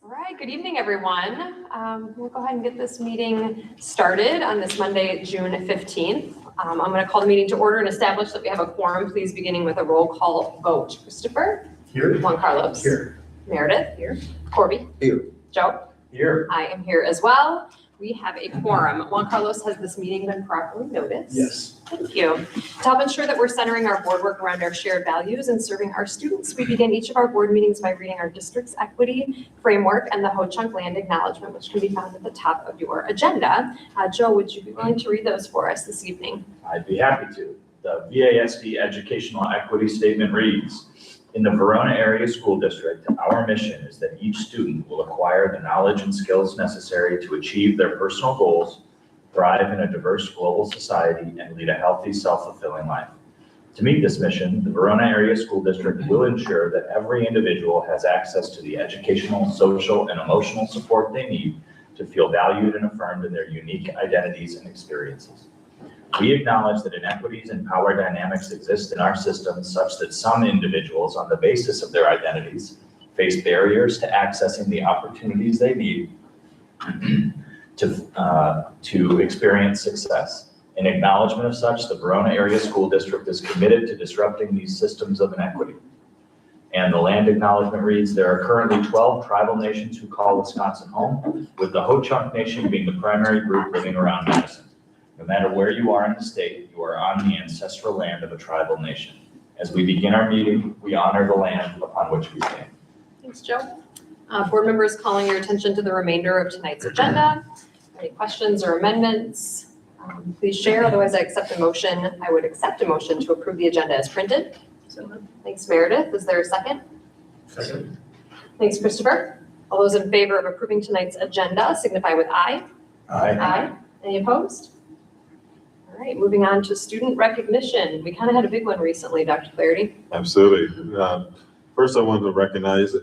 All right, good evening, everyone. We'll go ahead and get this meeting started on this Monday, June 15th. I'm going to call the meeting to order and establish that we have a quorum, please beginning with a roll call vote. Christopher? Here. Juan Carlos? Here. Meredith? Here. Corby? Here. Joe? Here. I am here as well. We have a quorum. Juan Carlos, has this meeting been properly noticed? Yes. Thank you. To help ensure that we're centering our board work around our shared values and serving our students, we begin each of our board meetings by reading our district's equity framework and the Ho-Chunk land acknowledgement, which can be found at the top of your agenda. Joe, would you be willing to read those for us this evening? I'd be happy to. The VASD Educational Equity Statement reads, in the Verona Area School District, our mission is that each student will acquire the knowledge and skills necessary to achieve their personal goals, thrive in a diverse global society, and lead a healthy, self-fulfilling life. To meet this mission, the Verona Area School District will ensure that every individual has access to the educational, social, and emotional support they need to feel valued and affirmed in their unique identities and experiences. We acknowledge that inequities and power dynamics exist in our system such that some individuals, on the basis of their identities, face barriers to accessing the opportunities they need to experience success. In acknowledgement of such, the Verona Area School District is committed to disrupting these systems of inequity. And the land acknowledgement reads, there are currently 12 tribal nations who call Wisconsin home, with the Ho-Chunk Nation being the primary group living around Madison. No matter where you are in the state, you are on the ancestral land of a tribal nation. As we begin our meeting, we honor the land upon which we stand. Thanks, Joe. Board members, calling your attention to the remainder of tonight's agenda. Any questions or amendments? Please share, otherwise I accept a motion. I would accept a motion to approve the agenda as printed. Thanks, Meredith. Is there a second? Second. Thanks, Christopher. All those in favor of approving tonight's agenda signify with aye. Aye. Any opposed? All right, moving on to student recognition. We kind of had a big one recently, Dr. Flaherty. Absolutely. First, I wanted to recognize,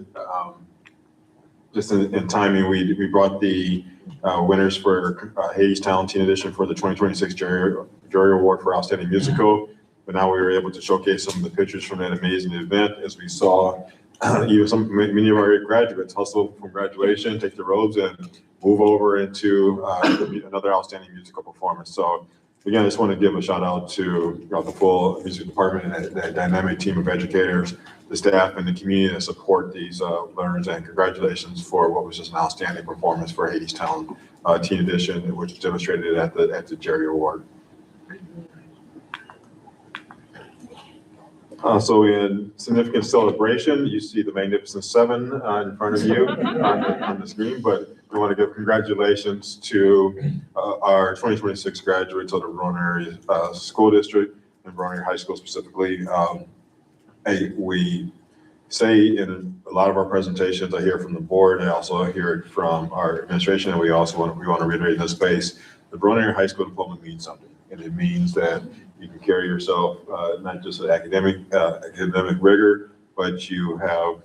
just in timing, we brought the winners for Hades Town Teen Edition for the 2026 Jury Award for Outstanding Musical. But now we were able to showcase some of the pictures from that amazing event as we saw many of our graduates hustle from graduation, take the robes and move over into another outstanding musical performance. So again, I just want to give a shout out to the full music department and that dynamic team of educators, the staff and the community that support these learners, and congratulations for what was just an outstanding performance for Hades Town Teen Edition, which was demonstrated at the Jerry Award. So in significant celebration, you see the Magnificent Seven in front of you on the screen, but we want to give congratulations to our 2026 graduates of the Verona Area School District and Verona Area High School specifically. We say in a lot of our presentations, I hear from the board, I also hear it from our administration, and we want to reiterate in this space, the Verona Area High School diploma means something, and it means that you can carry yourself not just with academic rigor, but you have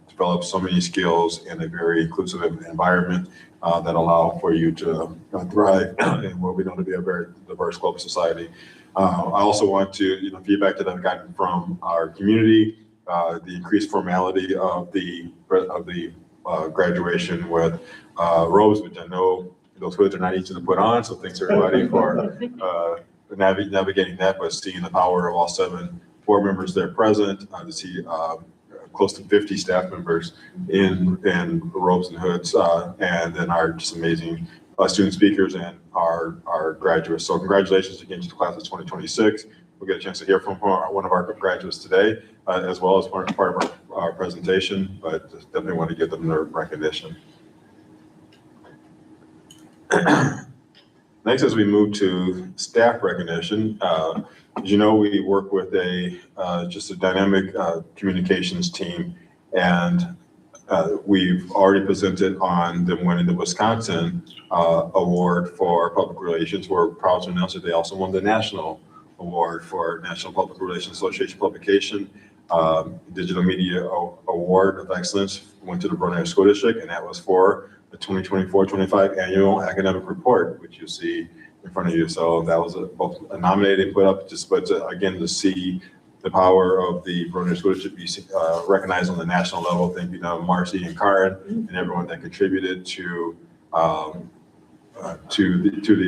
developed so many skills in a very inclusive environment that allow for you to thrive in what we know to be a very diverse global society. I also want to feedback that I've gotten from our community, the increased formality of the graduation with robes, which I know those hoods are not easy to put on. So thanks everybody for navigating that, but seeing the power of all 7 board members there present, to see close to 50 staff members in robes and hoods, and then our just amazing student speakers and our graduates. So congratulations again to the class of 2026. We'll get a chance to hear from one of our graduates today, as well as part of our presentation, but just definitely want to give them their recognition. Next, as we move to staff recognition, as you know, we work with just a dynamic communications team, and we've already presented on them winning the Wisconsin Award for Public Relations. We're proud to announce that they also won the National Award for National Public Relations Association Publication. Digital Media Award of Excellence went to the Verona School District, and that was for the 2024-25 annual academic report, which you see in front of you. So that was both a nominated put up, but again, to see the power of the Verona School District be recognized on the national level. Thank you to Marcy and Karen and everyone that contributed to the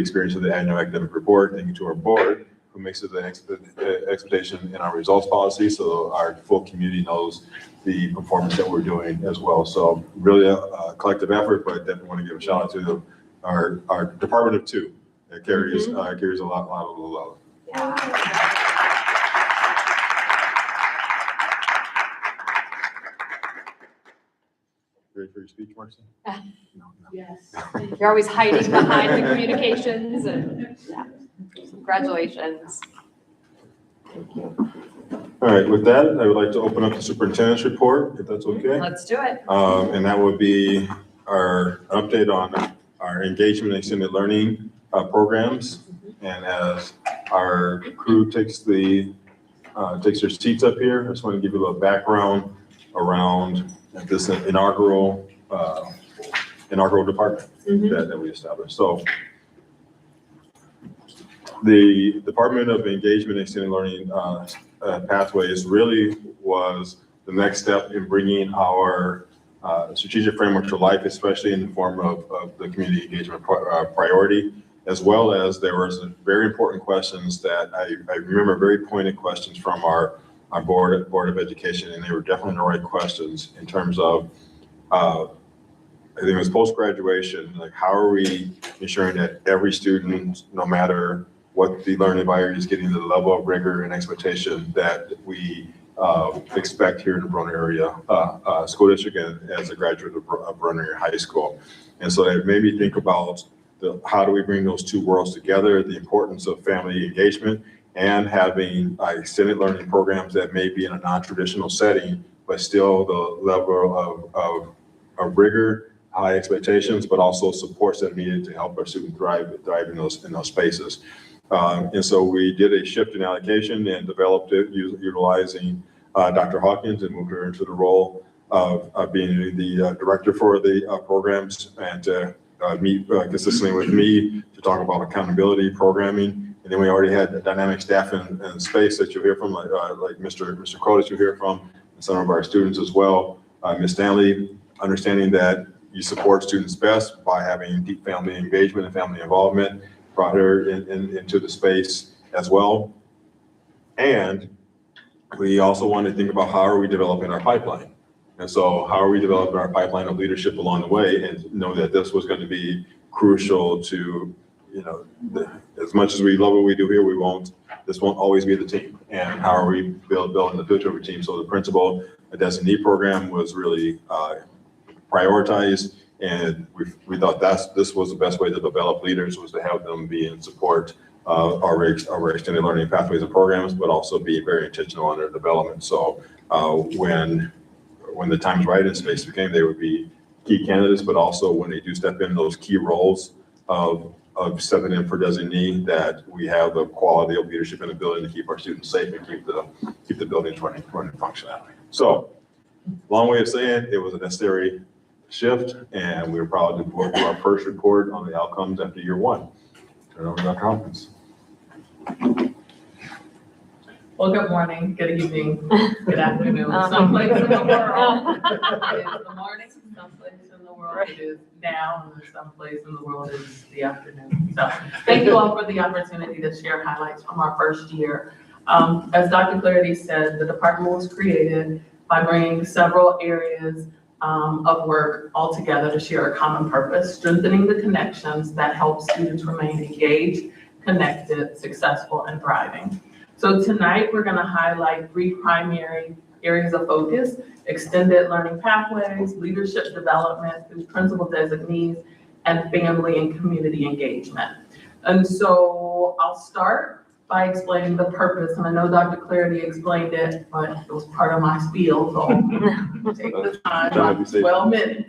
experience of the annual academic report. Thank you to our board, who makes it an expectation in our results policy, so our full community knows the performance that we're doing as well. So really a collective effort, but definitely want to give a shout out to our Department of Two. That carries a lot of the love. Yeah. Ready for your speech, Marcy? No. Yes. You're always hiding behind the communications and yeah. Congratulations. Thank you. All right, with that, I would like to open up the superintendent's report, if that's okay. Let's do it. And that would be our update on our engagement and extended learning programs. And as our crew takes their seats up here, I just want to give you a little background around this inaugural department that we established. So the Department of Engagement and Extended Learning Pathways really was the next step in bringing our strategic framework to life, especially in the form of the community engagement priority, as well as there were some very important questions that I remember, very pointed questions from our board of education, and they were definitely the right questions in terms of I think it was post-graduation, like how are we ensuring that every student, no matter what the learning environment is, getting the level of rigor and expectation that we expect here in the Verona area school district and as a graduate of Verona area high school. And so it made me think about how do we bring those two worlds together, the importance of family engagement and having extended learning programs that may be in a non-traditional setting, but still the level of rigor, high expectations, but also supports that are needed to help our students thrive in those spaces. And so we did a shift in allocation and developed it utilizing Dr. Hawkins and moved her into the role of being the director for the programs and to meet consistently with me to talk about accountability, programming. And then we already had the dynamic staff in space that you'll hear from, like Mr. Crow that you'll hear from, and some of our students as well. Ms. Stanley, understanding that you support students best by having deep family engagement and family involvement, brought her into the space as well. And we also wanted to think about how are we developing our pipeline. And so how are we developing our pipeline of leadership along the way, and know that this was going to be crucial to, as much as we love what we do here, this won't always be the team. And how are we building the future of a team? So the principal designee program was really prioritized, and we thought this was the best way to develop leaders, was to have them be in support of our extended learning pathways and programs, but also be very intentional on their development. So when the time's right and space became, they would be key candidates, but also when they do step in those key roles of stepping in for designee, that we have the quality of leadership and ability to keep our students safe and keep the buildings running functionality. So long way of saying it was a necessary shift, and we were proud to report our first report on the outcomes after year one. Turn over to Dr. Hopkins. Well, good morning, good evening, good afternoon. Someplace in the world it is the morning, someplace in the world it is now, and someplace in the world it is the afternoon. So thank you all for the opportunity to share highlights from our first year. As Dr. Clarity said, the department was created by bringing several areas of work all together to share a common purpose, strengthening the connections that help students remain engaged, connected, successful, and thriving. So tonight, we're gonna highlight 3 primary areas of focus: extended learning pathways, leadership development through principal designees, and family and community engagement. And so I'll start by explaining the purpose, and I know Dr. Clarity explained it, but it was part of my spiel, so I'll take the time, about 12 minutes.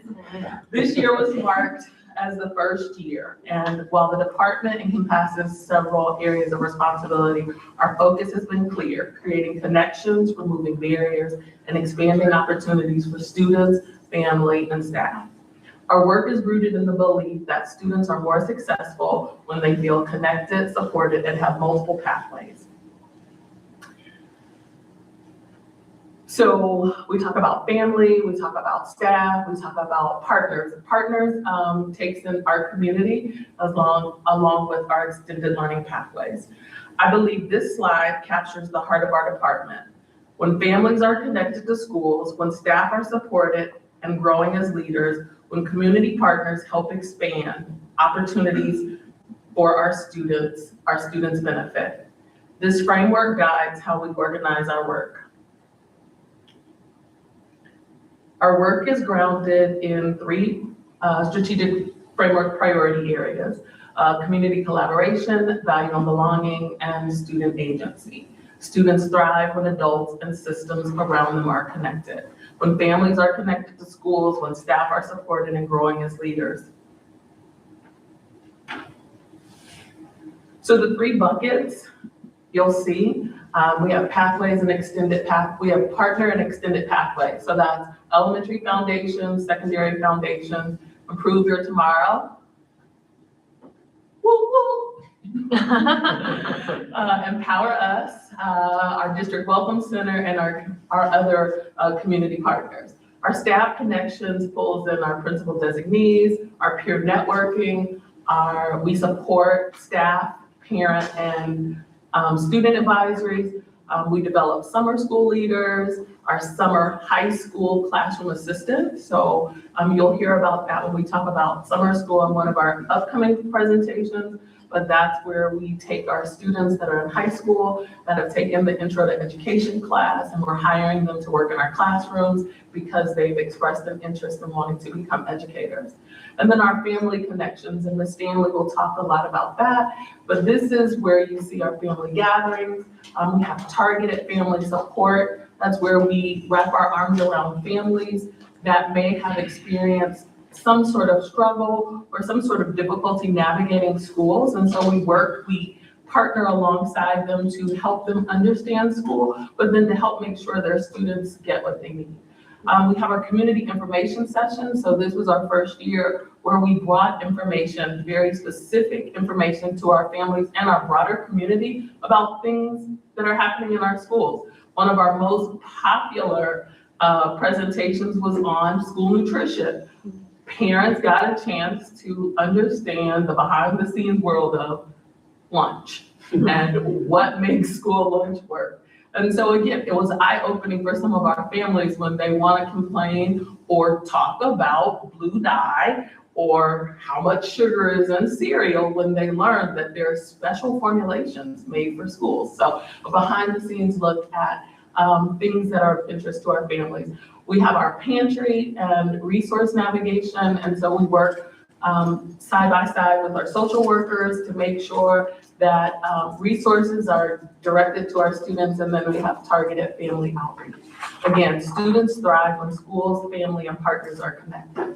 This year was marked as the first year, and while the department encompasses several areas of responsibility, our focus has been clear: creating connections, removing barriers, and expanding opportunities for students, family, and staff. Our work is rooted in the belief that students are more successful when they feel connected, supported, and have multiple pathways. So we talk about family, we talk about staff, we talk about partners. Partners takes in our community along with our extended learning pathways. I believe this slide captures the heart of our department. When families are connected to schools, when staff are supported and growing as leaders, when community partners help expand opportunities for our students benefit. This framework guides how we organize our work. Our work is grounded in three strategic framework priority areas: community collaboration, value and belonging, and student agency. Students thrive when adults and systems around them are connected. When families are connected to schools, when staff are supported and growing as leaders. So the three buckets you'll see, we have pathways and extended path. We have partner and extended pathway. So that's elementary foundations, secondary foundations, improve your tomorrow. Woo woo. Empower Us, our district welcome center, and our other community partners. Our staff connections pulls in our principal designees, our peer networking, we support staff, parent, and student advisories. We develop summer school leaders, our summer high school classroom assistants. So you'll hear about that when we talk about summer school in one of our upcoming presentations. But that's where we take our students that are in high school that have taken the intro to education class, and we're hiring them to work in our classrooms because they've expressed an interest in wanting to become educators. And then our family connections, and Ms. Stanley will talk a lot about that, but this is where you see our family gatherings. We have targeted family support. That's where we wrap our arms around families that may have experienced some sort of struggle or some sort of difficulty navigating schools. And so we partner alongside them to help them understand school, but then to help make sure their students get what they need. We have our community information session. So this was our first year where we brought information, very specific information to our families and our broader community about things that are happening in our schools. One of our most popular presentations was on school nutrition. Parents got a chance to understand the behind the scenes world of lunch and what makes school lunch work. And so again, it was eye-opening for some of our families when they want to complain or talk about blue dye or how much sugar is in cereal when they learn that there are special formulations made for schools. So a behind the scenes look at things that are of interest to our families. We have our pantry and resource navigation, and so we work side by side with our social workers to make sure that resources are directed to our students, and then we have targeted family outreach. Again, students thrive when schools, family, and partners are connected.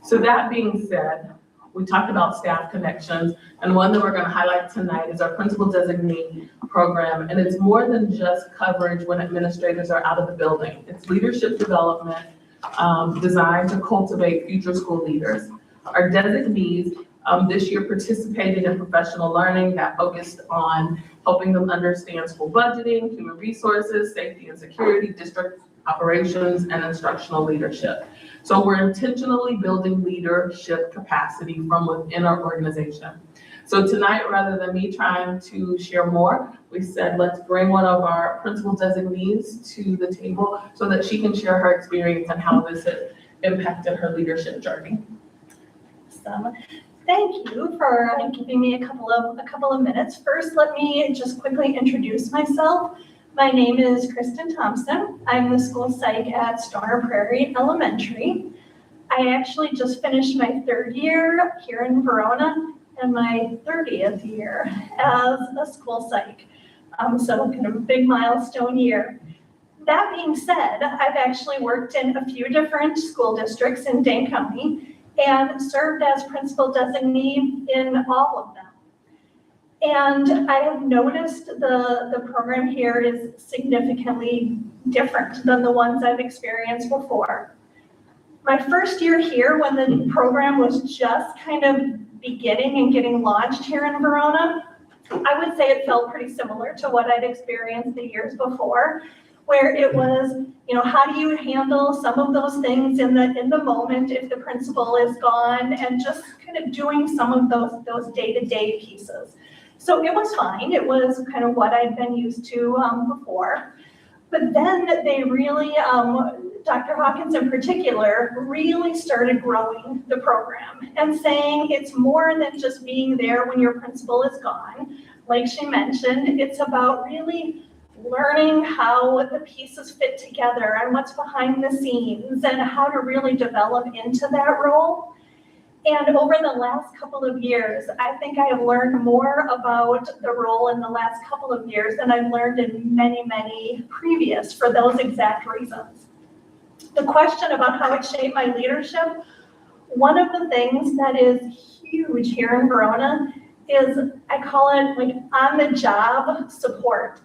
So that being said, we talked about staff connections, and one that we're going to highlight tonight is our principal designee program. And it's more than just coverage when administrators are out of the building. It's leadership development designed to cultivate future school leaders. Our designees this year participated in professional learning that focused on helping them understand school budgeting, human resources, safety and security, district operations, and instructional leadership. So we're intentionally building leadership capacity from within our organization. So tonight, rather than me trying to share more, we said, let's bring one of our principal designees to the table so that she can share her experience and how this has impacted her leadership journey. So, thank you for giving me a couple of minutes. First, let me just quickly introduce myself. My name is Kristen Thompson. I'm the school psych at Stoner Prairie Elementary. I actually just finished my third year here in Verona and my 30th year as a school psych. So kind of a big milestone year. That being said, I've actually worked in a few different school districts in Dane County and served as principal designee in all of them. And I have noticed the program here is significantly different than the ones I've experienced before. My first year here, when the program was just kind of beginning and getting launched here in Verona, I would say it felt pretty similar to what I'd experienced the years before, where it was, how do you handle some of those things in the moment if the principal is gone, and just kind of doing some of those day-to-day pieces. So it was fine. It was kind of what I'd been used to before. But then they really, Dr. Hawkins in particular, really started growing the program and saying it's more than just being there when your principal is gone. Like she mentioned, it's about really learning how the pieces fit together and what's behind the scenes and how to really develop into that role. And over the last couple of years, I think I have learned more about the role in the last couple of years than I've learned in many, many previous for those exact reasons. The question about how it shaped my leadership, one of the things that is huge here in Verona is, I call it like on-the-job support.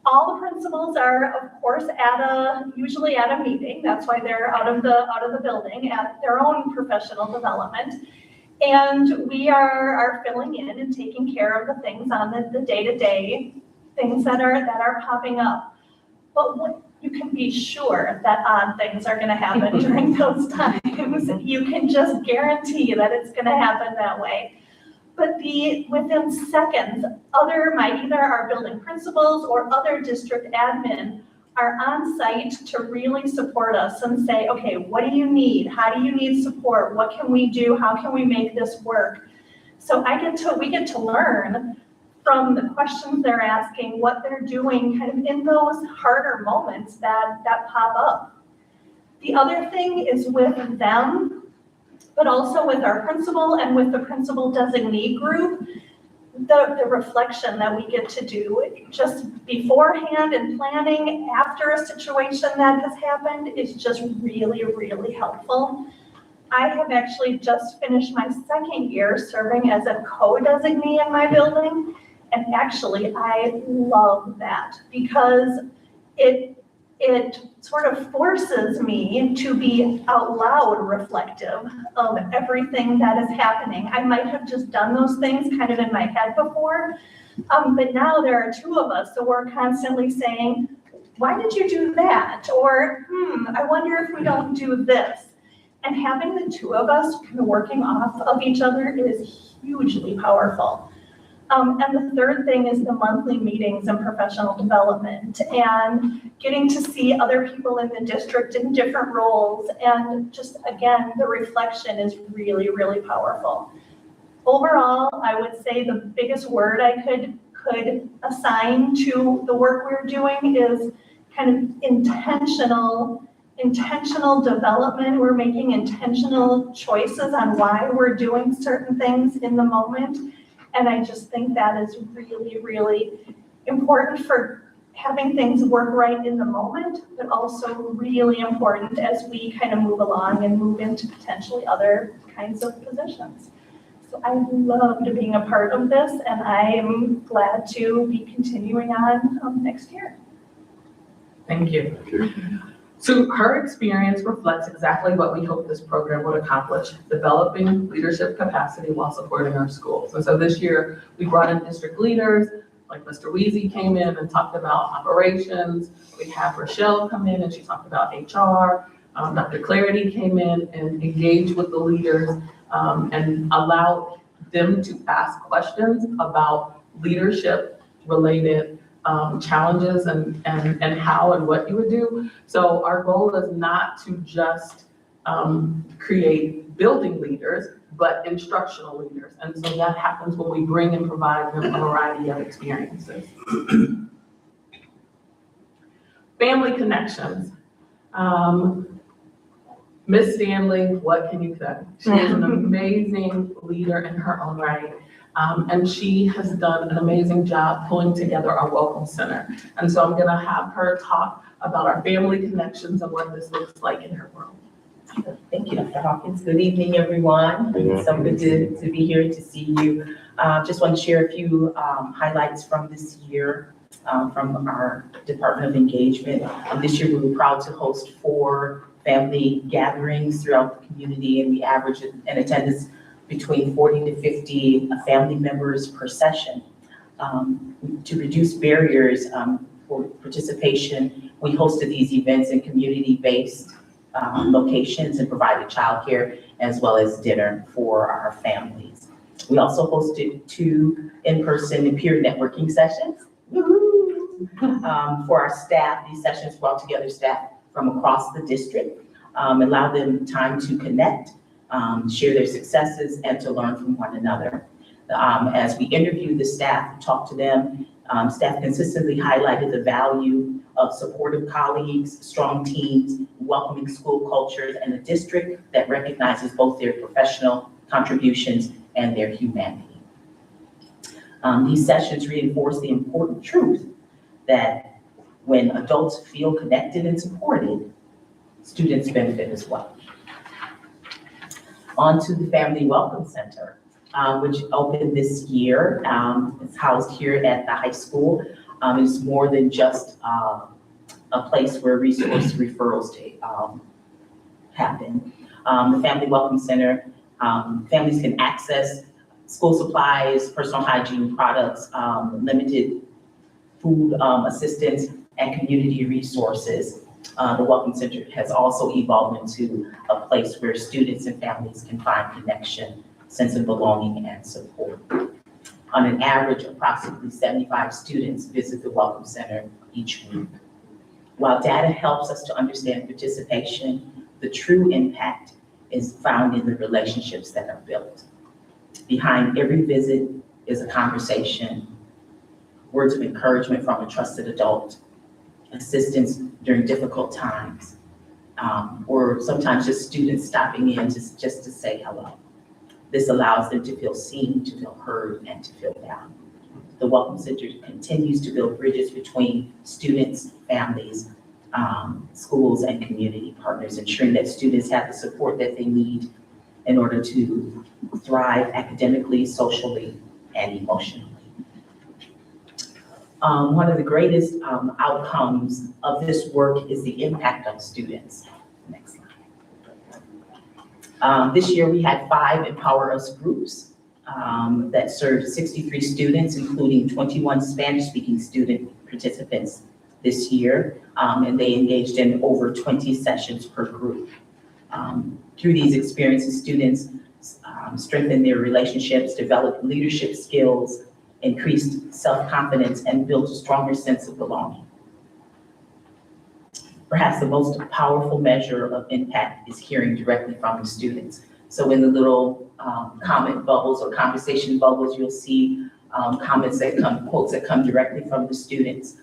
All the principals are, of course, usually at a meeting. That's why they're out of the building at their own professional development. And we are filling in and taking care of the things on the day-to-day things that are popping up. But what you can be sure that odd things are going to happen during those times. You can just guarantee that it's going to happen that way. But within seconds, either our building principals or other district admin are on site to really support us and say, okay, what do you need? How do you need support? What can we do? How can we make this work? So we get to learn from the questions they're asking, what they're doing kind of in those harder moments that pop up. The other thing is with them, but also with our principal and with the principal designee group, the reflection that we get to do just beforehand and planning after a situation that has happened is just really, really helpful. I have actually just finished my second year serving as a co-designee in my building, and actually I love that because it sort of forces me to be out loud reflective of everything that is happening. I might have just done those things kind of in my head before, but now there are two of us, so we're constantly saying, why did you do that? Or, I wonder if we don't do this. And having the two of us kind of working off of each other is hugely powerful. And the third thing is the monthly meetings and professional development and getting to see other people in the district in different roles. And just, again, the reflection is really, really powerful. Overall, I would say the biggest word I could assign to the work we're doing is kind of intentional development. We're making intentional choices on why we're doing certain things in the moment. And I just think that is really, really important for having things work right in the moment, but also really important as we kind of move along and move into potentially other kinds of positions. So I loved being a part of this, and I am glad to be continuing on next year. Thank you. So her experience reflects exactly what we hope this program would accomplish, developing leadership capacity while supporting our schools. And so this year, we brought in district leaders, like Mr. Weezy came in and talked about operations. We have Rochelle come in and she talked about HR. Dr. Clarity came in and engaged with the leaders and allowed them to ask questions about leadership related challenges and how and what you would do. So our goal is not to just create building leaders, but instructional leaders. And so that happens when we bring and provide them a variety of experiences. Family connections. Miss Stanley, what can you say? She is an amazing leader in her own right. And she has done an amazing job pulling together our Welcome Center. And so I'm gonna have her talk about our family connections and what this looks like in her world. Thank you, Dr. Hawkins. Good evening, everyone. It's so good to be here to see you. Just want to share a few highlights from this year from our Department of Engagement. This year we were proud to host 4 family gatherings throughout the community, and we average an attendance between 40 to 50 family members per session. To reduce barriers for participation, We hosted these events in community-based locations and provided childcare as well as dinner for our families. We also hosted 2 in-person and peer networking sessions. For our staff. These sessions brought together staff from across the district, allowed them time to connect, share their successes, and to learn from one another. As we interviewed the staff, talked to them, staff consistently highlighted the value of supportive colleagues, strong teams, welcoming school cultures, and a district that recognizes both their professional contributions and their humanity. These sessions reinforce the important truth that when adults feel connected and supported, students benefit as well. On to the Family Welcome Center, which opened this year. It's housed here at the high school. It's more than just a place where resource referrals happen. The Family Welcome Center, families can access school supplies, personal hygiene products, limited food assistance, and community resources. The Welcome Center has also evolved into a place where students and families can find connection, sense of belonging, and support. On an average, approximately 75 students visit the Welcome Center each week. While data helps us to understand participation, the true impact is found in the relationships that are built. Behind every visit is a conversation, words of encouragement from a trusted adult, assistance during difficult times, or sometimes just students stopping in just to say hello. This allows them to feel seen, to feel heard, and to feel valued. The Welcome Center continues to build bridges between students, families, schools, and community partners, ensuring that students have the support that they need in order to thrive academically, socially, and emotionally. One of the greatest outcomes of this work is the impact on students. Next slide. This year we had 5 Empower Us groups that served 63 students, including 21 Spanish-speaking student participants this year, and they engaged in over 20 sessions per group. Through these experiences, students strengthened their relationships, developed leadership skills, increased self-confidence, and built a stronger sense of belonging. Perhaps the most powerful measure of impact is hearing directly from the students. So in the little comment bubbles or conversation bubbles, you'll see comments that come, quotes that come directly from the students.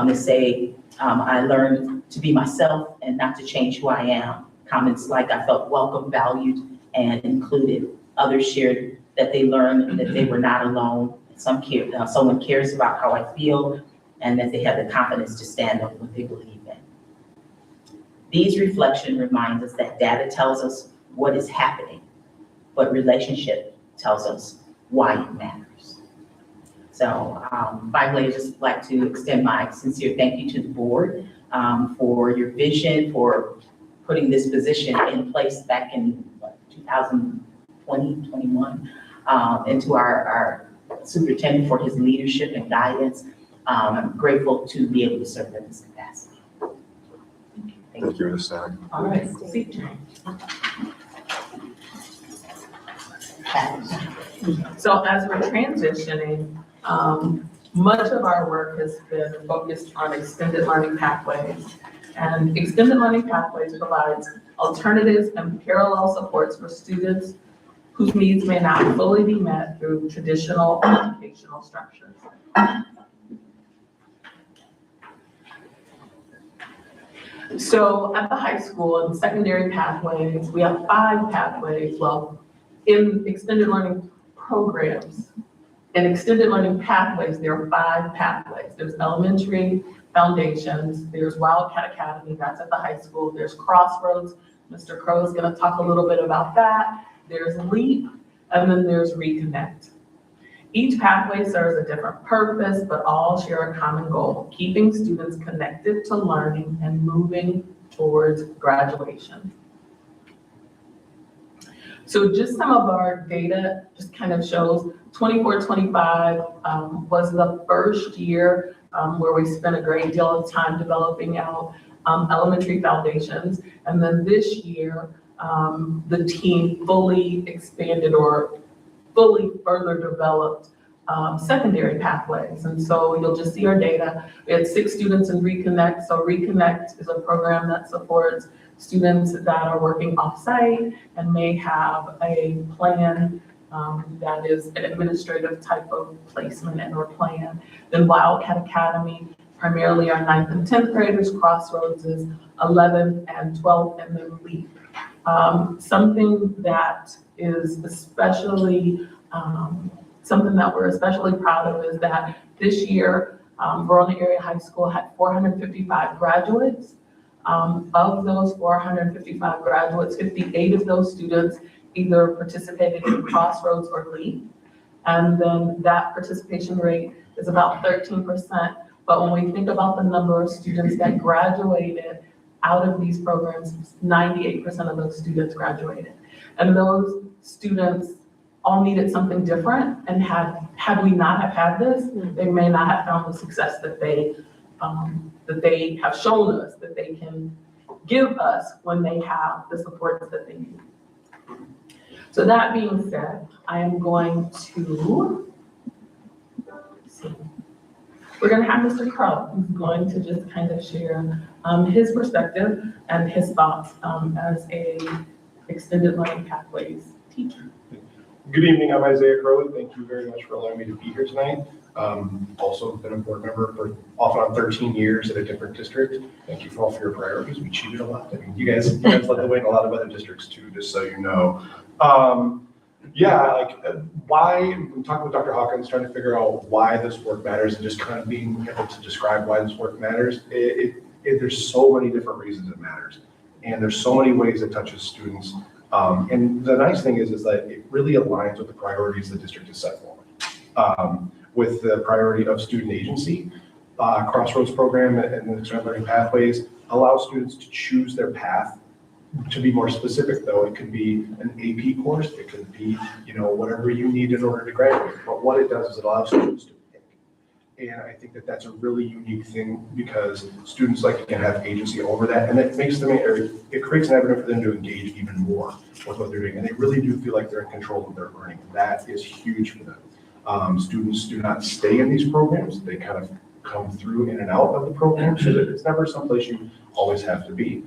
They say, I learned to be myself and not to change who I am. Comments like, I felt welcome, valued, and included. Others shared that they learned that they were not alone. Someone cares about how I feel, and that they have the confidence to stand up what they believe in. These reflections remind us that data tells us what is happening, but relationship tells us why it matters. So finally, I'd just like to extend my sincere thank you to the board for your vision, for putting this position in place back in 2020, 21, and to our superintendent for his leadership and guidance. I'm grateful to be able to serve in this capacity. Thank you, Ms. Stack. All right. So as we're transitioning, much of our work has been focused on extended learning pathways. And extended learning pathways provides alternatives and parallel supports for students whose needs may not fully be met through traditional educational structures. So at the high school and secondary pathways, we have 5 pathways. Well, in extended learning programs and extended learning pathways, there are 5 pathways. There's elementary foundations, there's Wildcat Academy, that's at the high school, there's Crossroads, Mr. Crow is gonna talk a little bit about that, there's LEAP, and then there's Reconnect. Each pathway serves a different purpose, but all share a common goal, keeping students connected to learning and moving towards graduation. So just some of our data just kind of shows 24-25 was the first year where we spent a great deal of time developing out elementary foundations. And then this year, the team fully expanded or fully further developed secondary pathways. And so you'll just see our data. We had 6 students in Reconnect. So Reconnect is a program that supports students that are working off-site and may have a plan that is an administrative type of placement and or plan. Then Wildcat Academy, primarily our 9th and 10th graders. Crossroads is 11th and 12th, and then LEAP. Something that is especially, something that we're especially proud of is that this year, Verona Area High School had 455 graduates. Of those 455 graduates, 58 of those students either participated in Crossroads or LEAP. And then that participation rate is about 13%. But when we think about the number of students that graduated out of these programs, 98% of those students graduated. And those students all needed something different, and had we not have had this, they may not have found the success that they have shown us that they can give us when they have the supports that they need. So that being said, I am going to see. We're going to have Mr. Crow, who's going to just kind of share his perspective and his thoughts as a extended learning pathways teacher. Good evening, I'm Isaiah Crow. Thank you very much for allowing me to be here tonight. Also been a board member for off and on 13 years at a different district. Thank you for all for your priorities. We cheated a lot. I mean, you guys led the way in a lot of other districts too, just so you know. Why, I'm talking with Dr. Hawkins, trying to figure out why this work matters and just kind of being able to describe why this work matters. There's so many different reasons it matters. And there's so many ways it touches students. And the nice thing is that it really aligns with the priorities the district has set forward. With the priority of student agency, Crossroads program and the extended learning pathways allow students to choose their path. To be more specific though, it could be an AP course, it could be, whatever you need in order to graduate. But what it does is it allows students to pick. And I think that that's a really unique thing because students can have agency over that, and it makes them, it creates an avenue for them to engage even more with what they're doing. And they really do feel like they're in control of their learning. That is huge for them. Students do not stay in these programs. They kind of come through in and out of the program, so that it's never someplace you always have to be.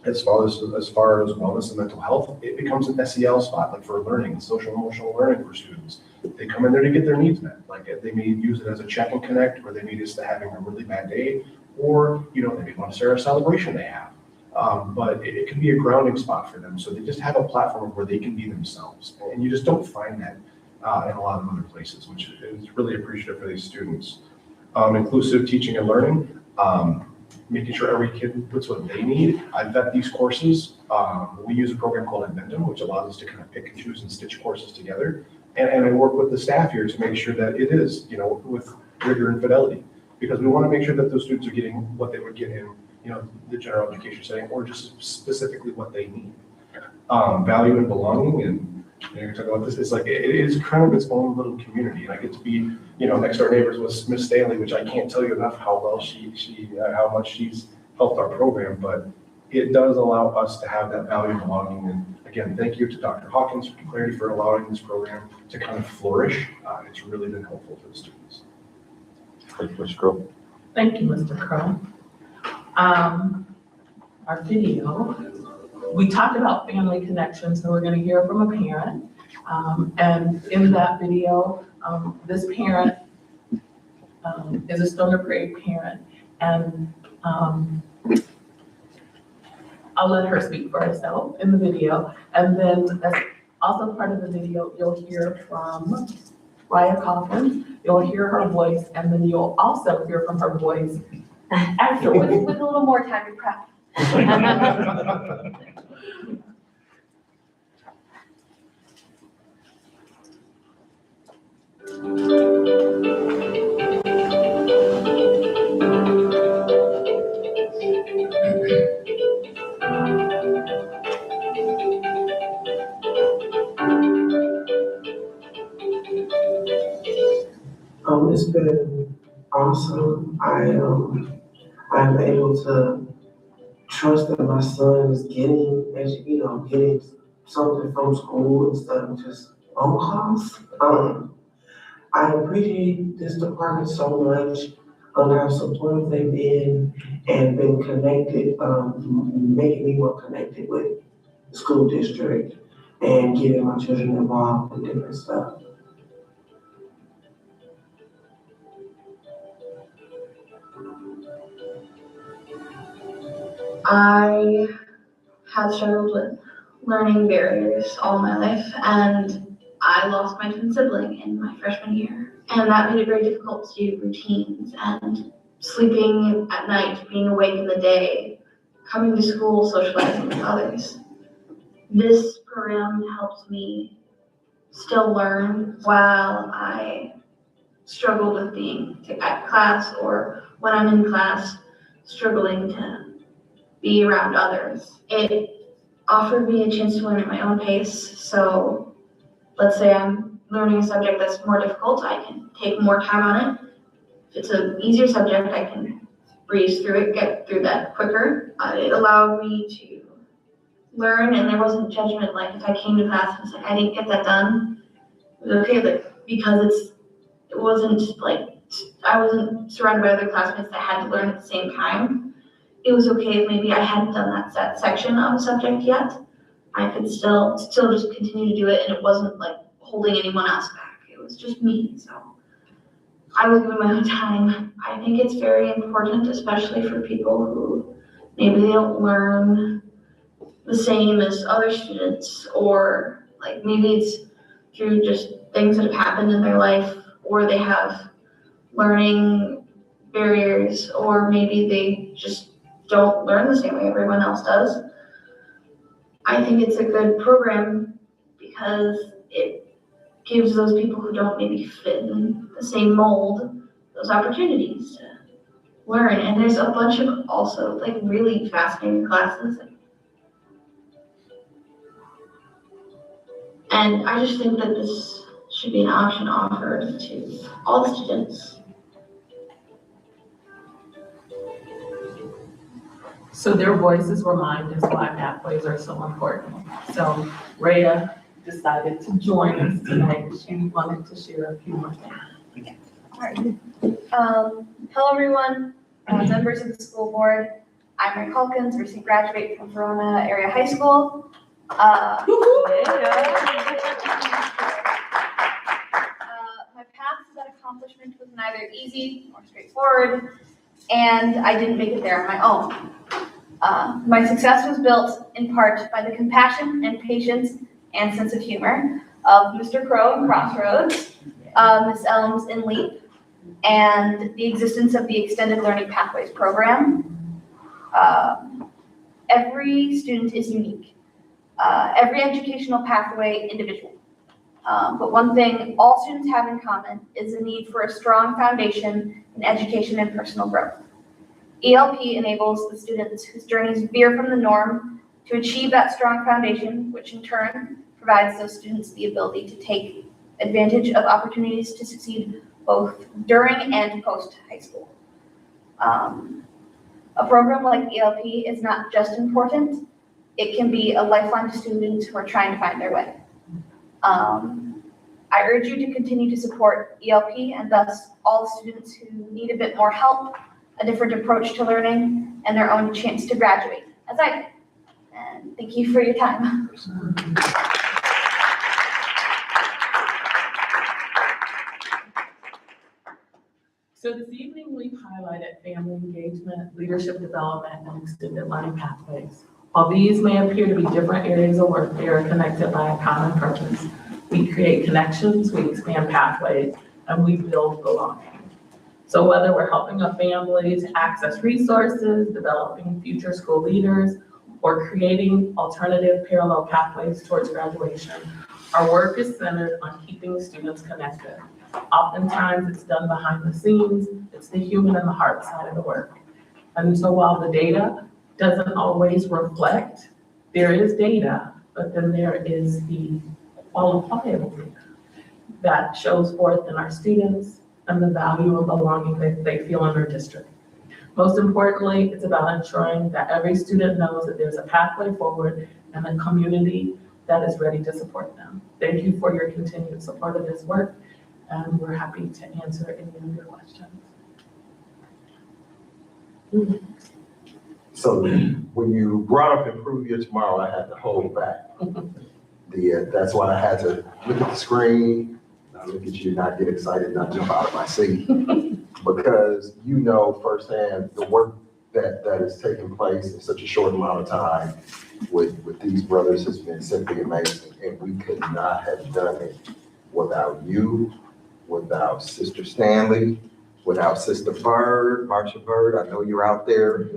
As far as wellness and mental health, it becomes an SEL spot, for learning, social emotional learning for students. They come in there to get their needs met. They may use it as a check and connect, or they may just having a really bad day, or they may want to start a celebration they have. But it can be a grounding spot for them. So they just have a platform where they can be themselves, and you just don't find that in a lot of other places, which is really appreciative for these students. Inclusive teaching and learning. Making sure every kid puts what they need. I vet these courses. We use a program called Inventum, which allows us to kind of pick and choose and stitch courses together. And I work with the staff here to make sure that it is, with rigor and fidelity, because we want to make sure that those students are getting what they would get in, the general education setting, or just specifically what they need. Value and belonging, and you're talking about this. It's it is kind of its own little community, and I get to be, next door neighbors with Miss Stanley, which I can't tell you enough how well how much she's helped our program, but it does allow us to have that value and belonging. And again, thank you to Dr. Hawkins for Clarity for allowing this program to kind of flourish. It's really been helpful for the students. Thank you, Mr. Crow. Thank you, Mr. Crow. Our video, we talked about family connections, so we're going to hear from a parent. And in that video, this parent is a Stoner Prairie parent, and I'll let her speak for herself in the video. And then as also part of the video, you'll hear from Raya Coffins, you'll hear her voice, and then you'll also hear from her voice afterwards with a little more time to practice. It's been awesome. I'm able to trust that my son is getting, getting something from school instead of just phone calls. I appreciate this department so much on how supportive they've been and been connected, making me more connected with the school district and getting my children involved in different stuff. I have struggled with learning barriers all my life, and I lost my twin sibling in my freshman year. And that made it very difficult to do routines and sleeping at night, being awake in the day, coming to school, socializing with others. This program helps me still learn while I struggle with being at class, or when I'm in class, struggling to be around others. It offered me a chance to learn at my own pace. So let's say I'm learning a subject that's more difficult, I can take more time on it. If it's an easier subject, I can breeze through it, get through that quicker. It allowed me to learn, and there wasn't judgment. Like if I came to class and said I didn't get that done, it was okay, like, because it wasn't like I wasn't surrounded by other classmates that had to learn at the same time. It was okay if maybe I hadn't done that section of a subject yet. I could still just continue to do it, and it wasn't like holding anyone else back. It was just me. So I was given my own time. I think it's very important, especially for people who maybe they don't learn the same as other students, or like maybe it's through just things that have happened in their life, or they have learning barriers, or maybe they just don't learn the same way everyone else does. I think it's a good program because it gives those people who don't maybe fit in the same mold those opportunities to learn. And there's a bunch of also like really fascinating classes. And I just think that this should be an option offered to all the students. So their voices were mine is why pathways are so important. So Rhea decided to join us tonight. She wanted to share a few more things. Hello, everyone, members of the school board. I'm Ray Calkins, recent graduate from Verona Area High School. My path to that accomplishment was neither easy nor straightforward, and I didn't make it there on my own. My success was built in part by the compassion and patience and sense of humor of Mr. Crow in Crossroads, Ms. Elms in LEAP, and the existence of the Extended Learning Pathways program. Every student is unique. Every educational pathway individual. But one thing all students have in common is the need for a strong foundation in education and personal growth. ELP enables the students whose journeys veer from the norm to achieve that strong foundation, which in turn provides those students the ability to take advantage of opportunities to succeed both during and post high school. A program like ELP is not just important, it can be a lifeline to students who are trying to find their way. I urge you to continue to support ELP and thus all students who need a bit more help, a different approach to learning, and their own chance to graduate, as I did. And thank you for your time. So this evening, we've highlighted family engagement, leadership development, and extended learning pathways. While these may appear to be different areas of work, they are connected by a common purpose. We create connections, we expand pathways, and we build belonging. So whether we're helping a family to access resources, developing future school leaders, or creating alternative parallel pathways towards graduation, our work is centered on keeping students connected. Oftentimes it's done behind the scenes, it's the human and the heart side of the work. And so while the data doesn't always reflect, there is data, but then there is the qualifiable data that shows forth in our students and the value of belonging that they feel in their district. Most importantly, it's about ensuring that every student knows that there's a pathway forward and a community that is ready to support them. Thank you for your continued support of this work, and we're happy to answer any of your questions. So when you brought up Improve Your Tomorrow, I had to hold back. That's why I had to look at the screen, not look at you, not get excited, not jump out of my seat. Because you know firsthand the work that is taking place in such a short amount of time with these brothers has been simply amazing. And we could not have done it without you, without Sister Stanley, without Sister Bird, Marsha Bird, I know you're out there,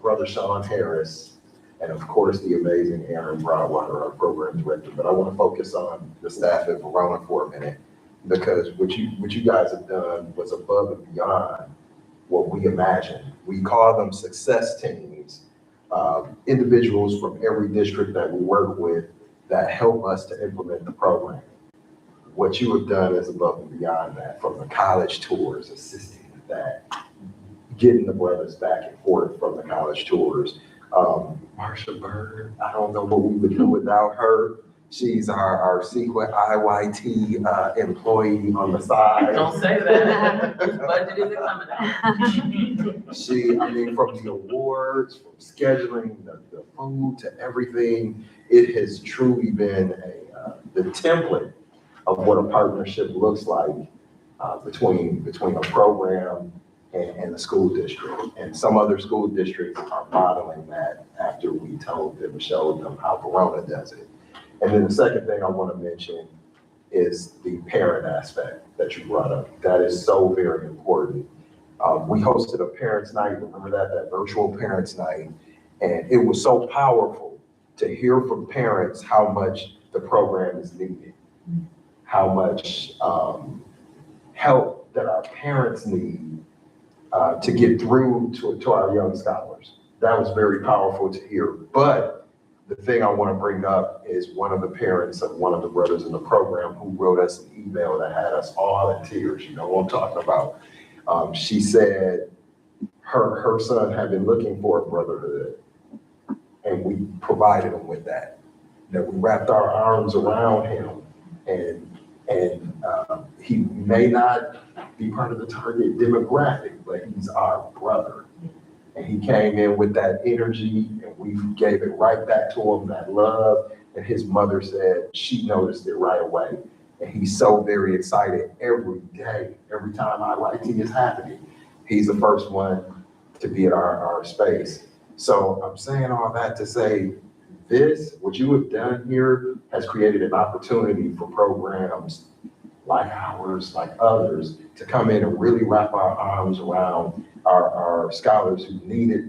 Brother Sean Harris, and of course the amazing Aaron Broadwater, our program director. But I want to focus on the staff at Verona for a minute, because what you guys have done was above and beyond what we imagined. We call them success teams, individuals from every district that we work with that help us to implement the program. What you have done is above and beyond that, from the college tours, assisting with that, getting the brothers back and forth from the college tours. Marsha Bird, I don't know what we would do without her. She's our secret IYT employee on the side. Don't say that. Budget isn't coming out. From the awards, from scheduling, the food to everything, it has truly been the template of what a partnership looks like between a program and the school district. And some other school districts are modeling that after we told them, showed them how Verona does it. And then the second thing I want to mention is the parent aspect that you brought up. That is so very important. We hosted a parents' night, remember that virtual parents' night, and it was so powerful to hear from parents how much the program is needed, how much help that our parents need to get through to our young scholars. That was very powerful to hear. But the thing I want to bring up is one of the parents of one of the brothers in the program who wrote us an email that had us all in tears. You know what I'm talking about. She said her son had been looking for a brotherhood, and we provided him with that. That we wrapped our arms around him, and he may not be part of the target demographic, but he's our brother. And he came in with that energy, and we gave it right back to him, that love. And his mother said she noticed it right away. And he's so very excited every day, every time IYT is happening. He's the first one to be at our space. So I'm saying all that to say what you have done here has created an opportunity for programs like ours, like others, to come in and really wrap our arms around our scholars who need it,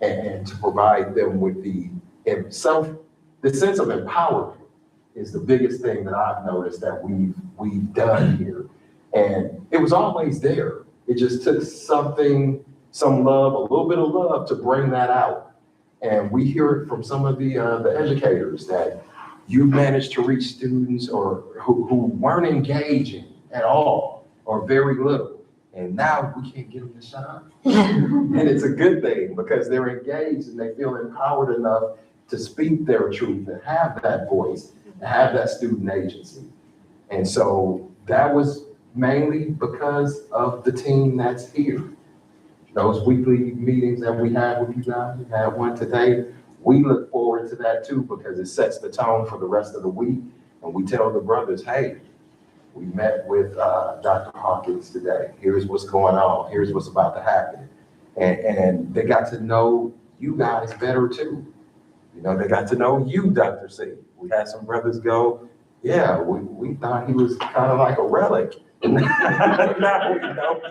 and to provide them with the sense of empowerment is the biggest thing that I've noticed that we've done here. And it was always there. It just took some love, a little bit of love to bring that out. And we hear it from some of the educators that you managed to reach students who weren't engaging at all or very little. And now we can't get them to shut up. And it's a good thing because they're engaged and they feel empowered enough to speak their truth and have that voice, and have that student agency. And so that was mainly because of the team that's here. Those weekly meetings that we have with you guys, we had one today. We look forward to that too, because it sets the tone for the rest of the week. And we tell the brothers, hey, we met with Dr. Hawkins today. Here's what's going on. Here's what's about to happen. And they got to know you guys better too. You know, they got to know you, Dr. C. We had some brothers go, yeah, we thought he was kind of like a relic. Now we know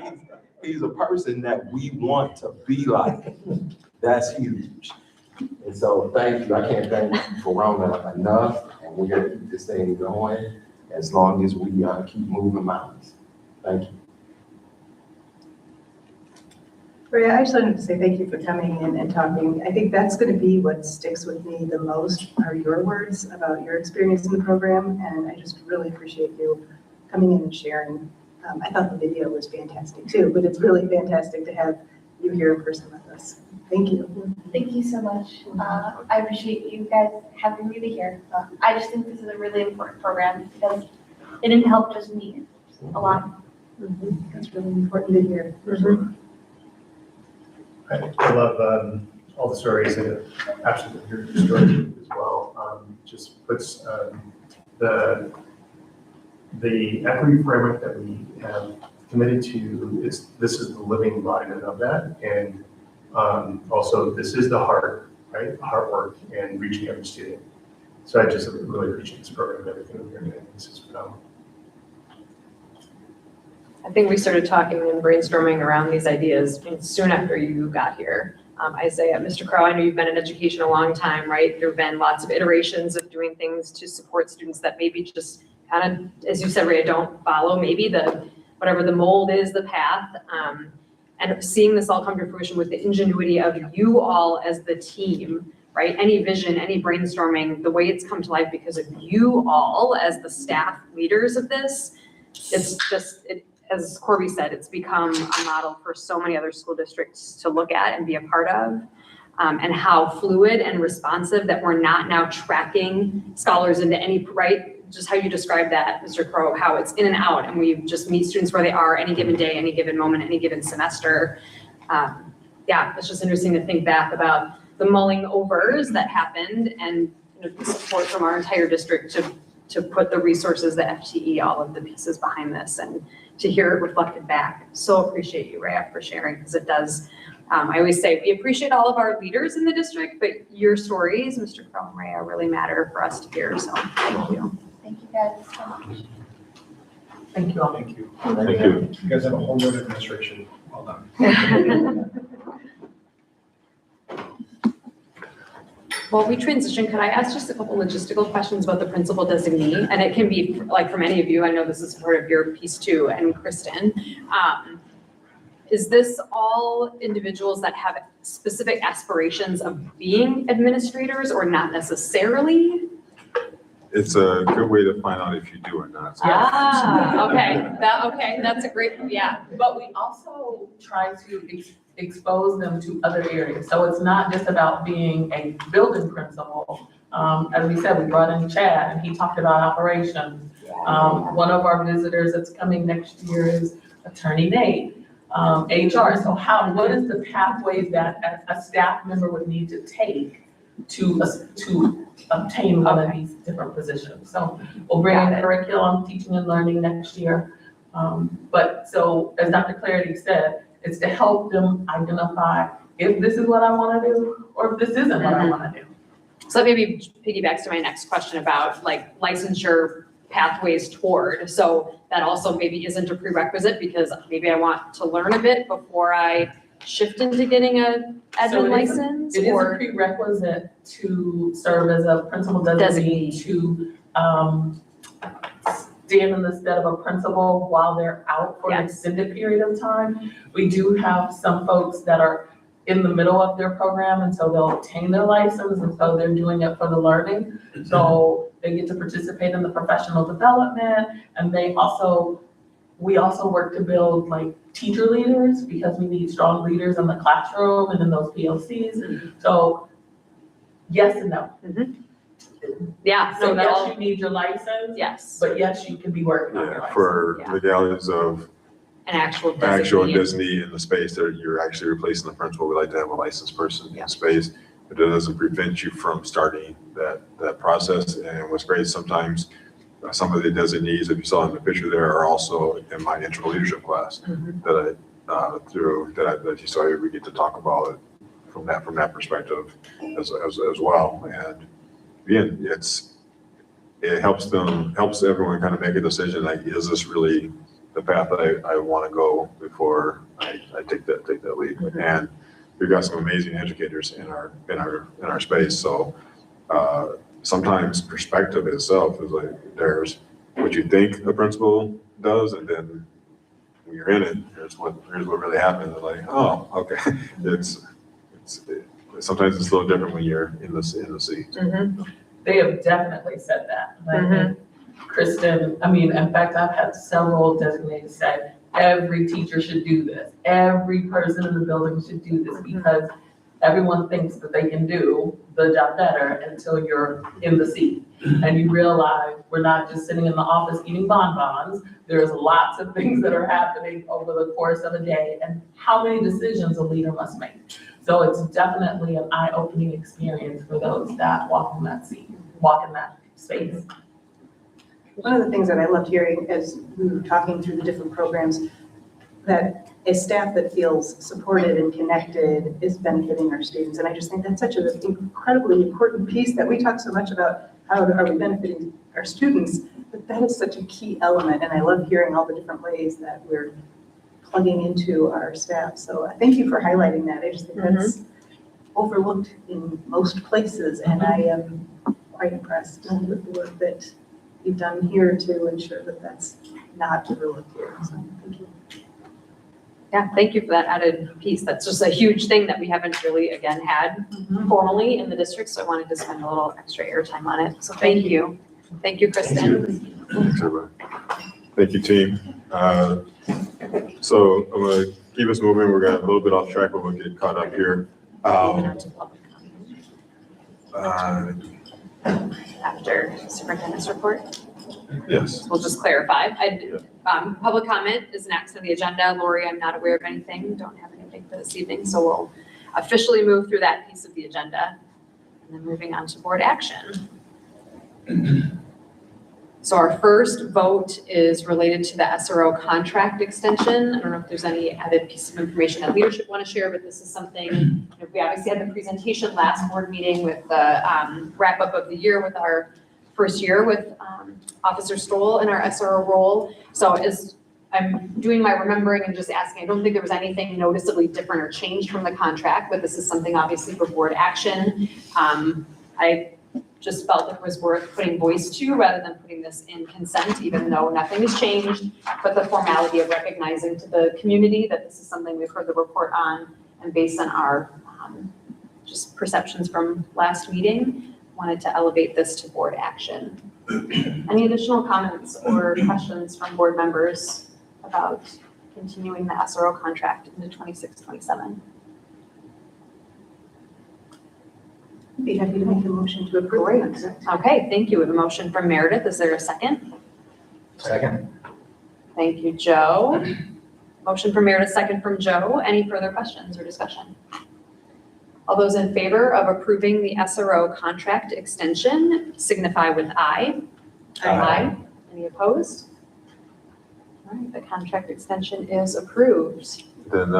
he's a person that we want to be like. That's huge. And so thank you. I can't thank Verona enough. And we're going to keep this thing going as long as we keep moving mountains. Thank you. Maria, I just wanted to say thank you for coming in and talking. I think that's going to be what sticks with me the most are your words about your experience in the program. And I just really appreciate you coming in and sharing I thought the video was fantastic too, but it's really fantastic to have you here in person with us. Thank you. Thank you so much. I appreciate you guys having me to here. I just think this is a really important program because it didn't help just me, a lot. That's really important to hear. I love all the stories, and absolutely your story as well. Just puts the equity framework that we have committed to. This is the living embodiment of that, and also this is the heart, right? Hard work and reaching every student. So I just really appreciate this program and everything we're doing. This is phenomenal. I think we started talking and brainstorming around these ideas soon after you got here. Isaiah, Mr. Crow, I know you've been in education a long time, right? There have been lots of iterations of doing things to support students that maybe just kind of, as you said, Rhea, don't follow maybe whatever the mold is, the path. And seeing this all come to fruition with the ingenuity of you all as the team, right? Any vision, any brainstorming, the way it's come to life because of you all as the staff leaders of this, it's just, as Corby said, it's become a model for so many other school districts to look at and be a part of, and how fluid and responsive that we're not now tracking scholars into any, right? Just how you described that, Mr. Crow, how it's in and out, and we just meet students where they are any given day, any given moment, any given semester. Yeah, it's just interesting to think back about the mulling overs that happened and the support from our entire district to put the resources, the FTE, all of the pieces behind this, and to hear it reflected back. So appreciate you, Rhea, for sharing, because it does, I always say, we appreciate all of our leaders in the district, but your stories, Mr. Crow and Rhea, really matter for us to hear, so thank you. Thank you guys so much. Thank you all. Thank you. Thank you. You guys have a whole new administration. Well done. While we transition, could I ask just a couple logistical questions about the principal designee? And it can be like from any of you, I know this is part of your piece too, and Kristen. Is this all individuals that have specific aspirations of being administrators or not necessarily? It's a good way to find out if you do or not. Okay, that's a great, yeah. But we also try to expose them to other areas. So it's not just about being a building principal. As we said, we brought in Chad and he talked about operations. One of our visitors that's coming next year is Attorney Nate, HR. So what is the pathways that a staff member would need to take to obtain one of these different positions? So we'll bring in curriculum, teaching and learning next year. But so as Dr. Clarity said, it's to help them identify if this is what I want to do or if this isn't what I want to do. So that maybe piggybacks to my next question about like licensure pathways toward. So that also maybe isn't a prerequisite because maybe I want to learn a bit before I shift into getting a admin license? It is a prerequisite to serve as a principal designee to stand in the stead of a principal while they're out for an extended period of time. We do have some folks that are in the middle of their program, and so they'll obtain their license, and so they're doing it for the learning. So they get to participate in the professional development, and we also work to build like teacher leaders because we need strong leaders in the classroom and in those PLCs. So yes and no. Yeah. So yes, you need your license. Yes. But yes, you can be working on your license. For legalities of An actual designee in the space that you're actually replacing the principal, we like to have a licensed person in space. But it doesn't prevent you from starting that process. And what's great, sometimes some of the designees, if you saw in the picture there, are also in my intro leadership class that you saw here. We get to talk about it from that perspective as well. And again, it helps everyone kind of make a decision, like, is this really the path that I want to go before I take that leap? And we've got some amazing educators in our space. So sometimes perspective itself is like, there's what you think a principal does, and then when you're in it, here's what really happens. It's like, oh, okay. Sometimes it's a little different when you're in the seat. They have definitely said that. Like, Kristen, in fact, I've had several designated say, every teacher should do this. Every person in the building should do this because everyone thinks that they can do the job better until you're in the seat. And you realize we're not just sitting in the office eating bonbons. There's lots of things that are happening over the course of a day and how many decisions a leader must make. So it's definitely an eye-opening experience for those that walk in that space. One of the things that I loved hearing as we were talking through the different programs, that a staff that feels supported and connected is benefiting our students. And I just think that's such an incredibly important piece that we talk so much about how are we benefiting our students, but that is such a key element. And I love hearing all the different ways that we're plugging into our staff. So thank you for highlighting that. I just think that's overlooked in most places. And I am quite impressed with the work that you've done here to ensure that that's not overlooked here. So thank you. Yeah, thank you for that added piece. That's just a huge thing that we haven't really, again, had formally in the district. So I wanted to spend a little extra airtime on it. So thank you. Thank you, Kristen. Thanks, everybody. Thank you, team. So I'm gonna keep us moving. We're gonna a little bit off track, but we'll get caught up here. After superintendent's report. Yes. We'll just clarify. Public comment is next on the agenda. Lori, I'm not aware of anything. Don't have anything for this evening. So we'll officially move through that piece of the agenda. And then moving on to board action. So our first vote is related to the SRO contract extension. I don't know if there's any added piece of information that leadership want to share, but this is something, we obviously had the presentation last board meeting with the wrap up of the year with our first year with Officer Stoll in our SRO role. So as I'm doing my remembering and just asking, I don't think there was anything noticeably different or changed from the contract, but this is something obviously for board action. I just felt it was worth putting voice to rather than putting this in consent, even though nothing has changed, but the formality of recognizing to the community that this is something we've heard the report on, and based on our just perceptions from last meeting, wanted to elevate this to board action. Any additional comments or questions from board members about continuing the SRO contract into 26-27? I'd be happy to make a motion to approve. Great. Okay, thank you. We have a motion from Meredith. Is there a second? Second. Thank you, Joe. Motion from Meredith, second from Joe. Any further questions or discussion? All those in favor of approving the SRO contract extension signify with aye. Aye. Any opposed? All right, the contract extension is approved. Then,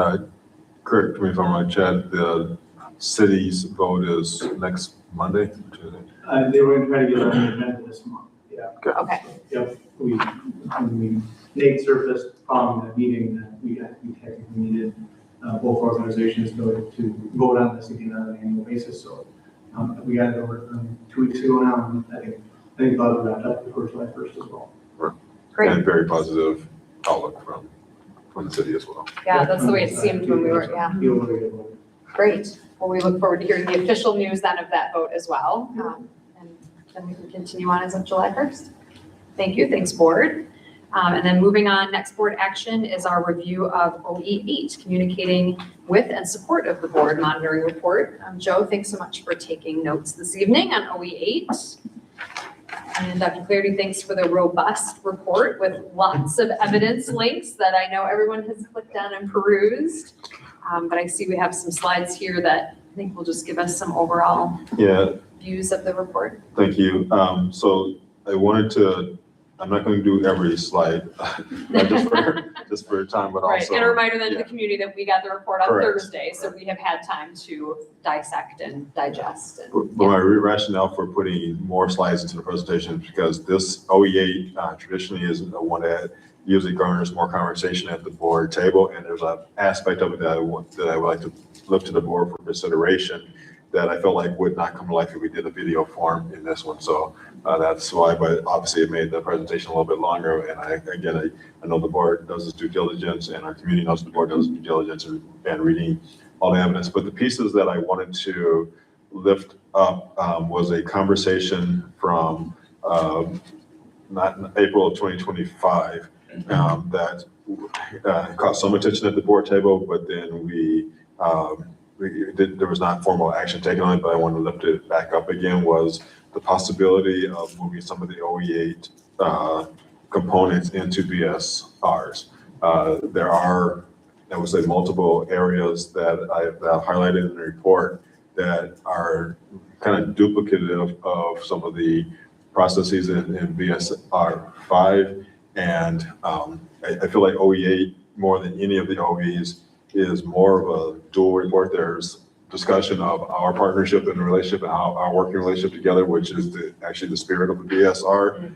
correct me if I'm wrong, Chad, the city's vote is next Monday, Tuesday? They were going to try to get on the agenda this month, yeah. Okay. Yep, Nate surfaced following that meeting that we technically needed both organizations to vote on this again on an annual basis, so we got it over 2 weeks ago now, and I think thought it wrapped up before July 1st as well. Great. And very positive outlook from the city as well. Yeah, that's the way it seemed when we were, yeah. Feel really good about it. Great. Well, we look forward to hearing the official news then of that vote as well. And then we can continue on as of July 1st. Thank you. Thanks, board. And then moving on, next board action is our review of OE8, communicating with and support of the board monitoring report. Joe, thanks so much for taking notes this evening on OE8. And Dr. Clarity, thanks for the robust report with lots of evidence links that I know everyone has clicked on and perused. But I see we have some slides here that I think will just give us some overall views of the report. Thank you. So I wanted to, I'm not going to do every slide, just for time, but Right, also. and a reminder then to the community that we got the report on Correct. Thursday, so we have had time to dissect and digest. But my rationale for putting more slides into the presentation is because this OE8 traditionally is one that usually garners more conversation at the board table, and there's an aspect of it that I would like to look to the board for consideration that I felt like would not come to life if we did a video form in this one. So that's why, but obviously it made the presentation a little bit longer. And I know the board does its due diligence, and our community knows the board does due diligence and reading all the evidence. But the pieces that I wanted to lift up was a conversation from not in April of 2025, that caught some attention at the board table, but then there was not formal action taken on it, but I wanted to lift it back up again, was the possibility of moving some of the OE8 components into BSRs. There are, I would say, multiple areas that I've highlighted in the report that are kind of duplicative of some of the processes in BSR 5. And I feel like OE8, more than any of the OEs, is more of a dual report. There's discussion of our partnership and the relationship and our working relationship together, which is actually the spirit of the BSR,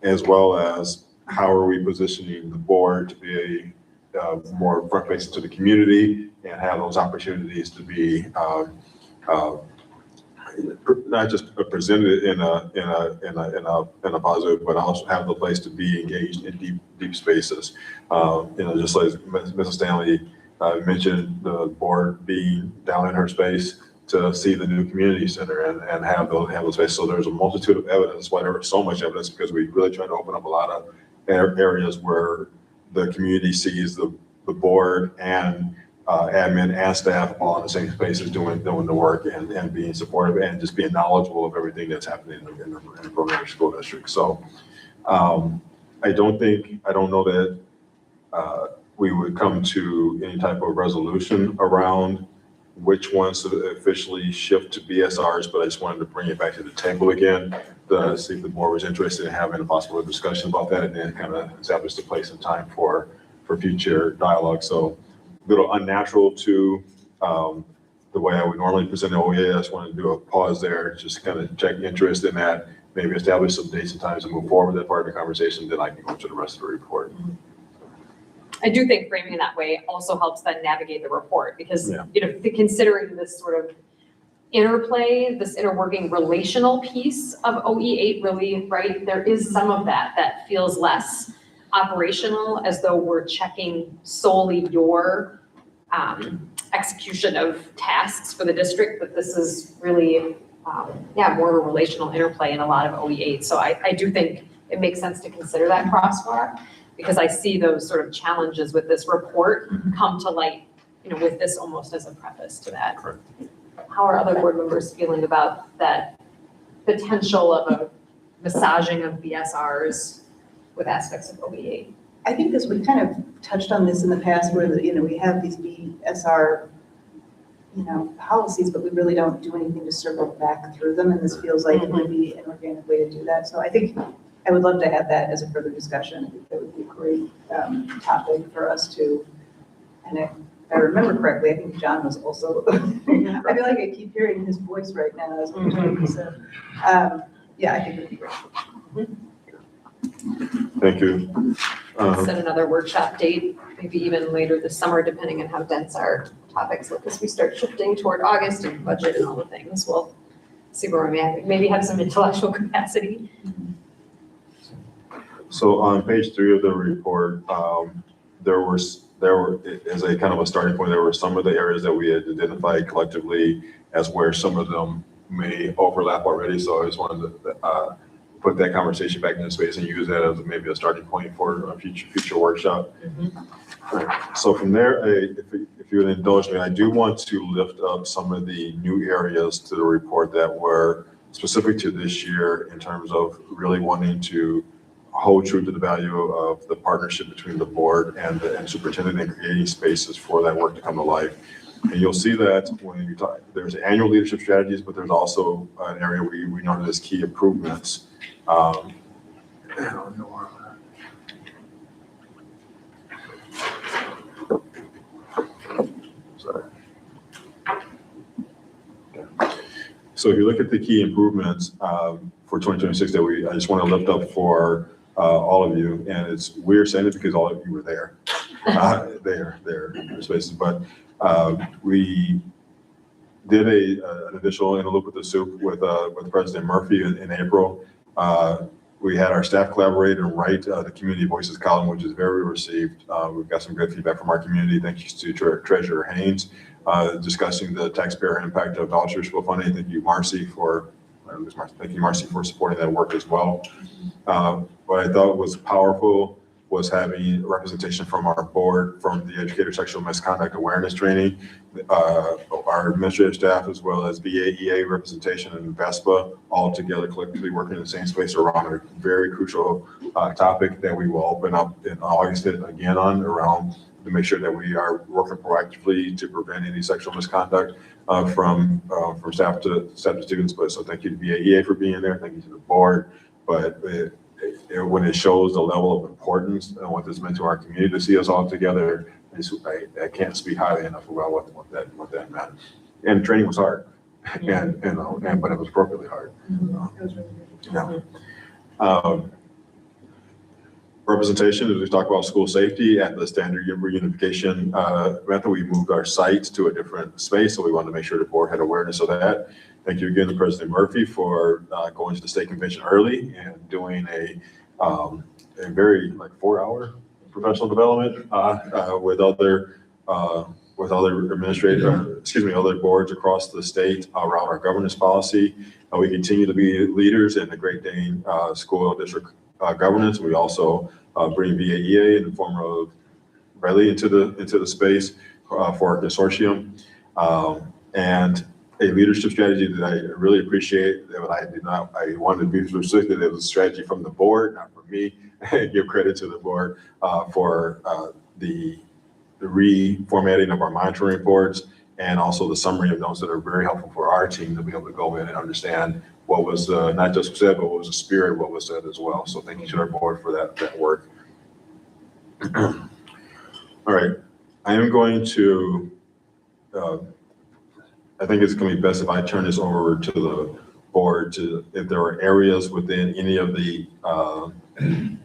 as well as how are we positioning the board to be more front-facing to the community and have those opportunities to be not just presented in a positive, but also have the place to be engaged in deep spaces. Just like Mrs. Stanley mentioned, the board being down in her space to see the new community center and have those spaces. So there's a multitude of evidence, why there's so much evidence, because we really try to open up a lot of areas where the community sees the board and admin and staff all in the same spaces doing the work and being supportive and just being knowledgeable of everything that's happening in the program school district. So I don't know that we would come to any type of resolution around which ones to officially shift to BSRs, but I just wanted to bring it back to the table again to see if the board was interested in having a possible discussion about that and then kind of establish the place and time for future dialogue. So a little unnatural to the way I would normally present the OEA. I just wanted to do a pause there, just kind of check interest in that, maybe establish some dates and times to move forward with that part of the conversation, then I can go to the rest of the report. I do think framing it that way also helps then navigate the report because, considering this sort of interplay, this interworking relational piece of OE8 really, right? There is some of that feels less operational, as though we're checking solely your execution of tasks for the district, but this is really, more of a relational interplay in a lot of OE8. So I do think it makes sense to consider that crosswalk, because I see those sort of challenges with this report come to light, with this almost as a preface to that. Correct. How are other board members feeling about that potential of a massaging of BSRs with aspects of OE8? I think we kind of touched on this in the past where, we have these BSR, policies, but we really don't do anything to circle back through them. And this feels like it would be an organic way to do that. So I think I would love to have that as a further discussion. I think that would be a great topic for us to, and if I remember correctly, I think John was also, I feel like I keep hearing his voice right now as we're talking. So I think it would be great. Thank you. Set another workshop date, maybe even later this summer, depending on how dense our topics look as we start shifting toward August and budget and all the things. We'll see where we're at. Maybe have some intellectual capacity. So on page 3 of the report, there were, as a kind of a starting point, there were some of the areas that we had identified collectively as where some of them may overlap already. So I just wanted to put that conversation back into space and use that as maybe a starting point for a future workshop. So from there, if you would indulge me, I do want to lift up some of the new areas to the report that were specific to this year in terms of really wanting to hold true to the value of the partnership between the board and the superintendent and creating spaces for that work to come to life. And you'll see that when you talk, there's annual leadership strategies, but there's also an area where we noted as key improvements. Sorry. So if you look at the key improvements for 2026 that I just want to lift up for all of you, and it's weird saying it because all of you were there, there spaces, but we did an additional in a loop with the soup with President Murphy in April. We had our staff collaborate and write the Community Voices column, which is very received. We've got some good feedback from our community. Thank you to Treasurer Haynes, discussing the taxpayer impact of voucher school funding. Thank you, Marcy, for supporting that work as well. what I thought was powerful was having representation from our board, from the Educator Sexual Misconduct Awareness Training, our administrative staff, as well as VAEA representation and VESPA, all together collectively working in the same space around a very crucial topic that we will open up in August again on, around to make sure that we are working proactively to prevent any sexual misconduct from staff to students. But so thank you to VAEA for being there. Thank you to the board. But when it shows the level of importance and what this meant to our community to see us all together, I can't speak highly enough about what that meant. And training was hard, but it was appropriately hard. Representation, as we talk about school safety at the standard reunification method, we moved our sites to a different space, so we wanted to make sure the board had awareness of that. Thank you again to President Murphy for going to the state convention early and doing a very 4-hour professional development with other other boards across the state around our governance policy. We continue to be leaders in the Great Dane School District governance. We also bring VAEA in the form of Riley into the space for our consortium, and a leadership strategy that I really appreciate. That I wanted to be specific that it was a strategy from the board, not from me. Give credit to the board for the reformatting of our monitoring reports, and also the summary of notes that are very helpful for our team to be able to go in and understand what was not just said, but what was the spirit, what was said as well. So thank you to our board for that work. All right, I am going to, I think it's going to be best if I turn this over to the board to, if there are areas within any of the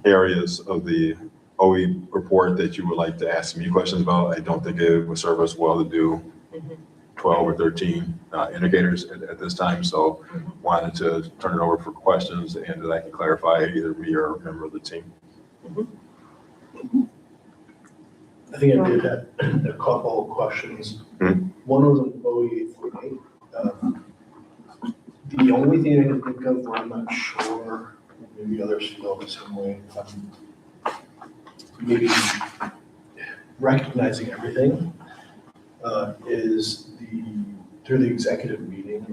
areas of the OE report that you would like to ask me questions about. I don't think it would serve us well to do 12 or 13 indicators at this time. So wanted to turn it over for questions and that I can clarify either me or a member of the team. I think I did have a couple of questions. One was an OE for me. The only thing I can think of where I'm not sure, maybe others feel the same way, maybe recognizing everything is through the executive meeting,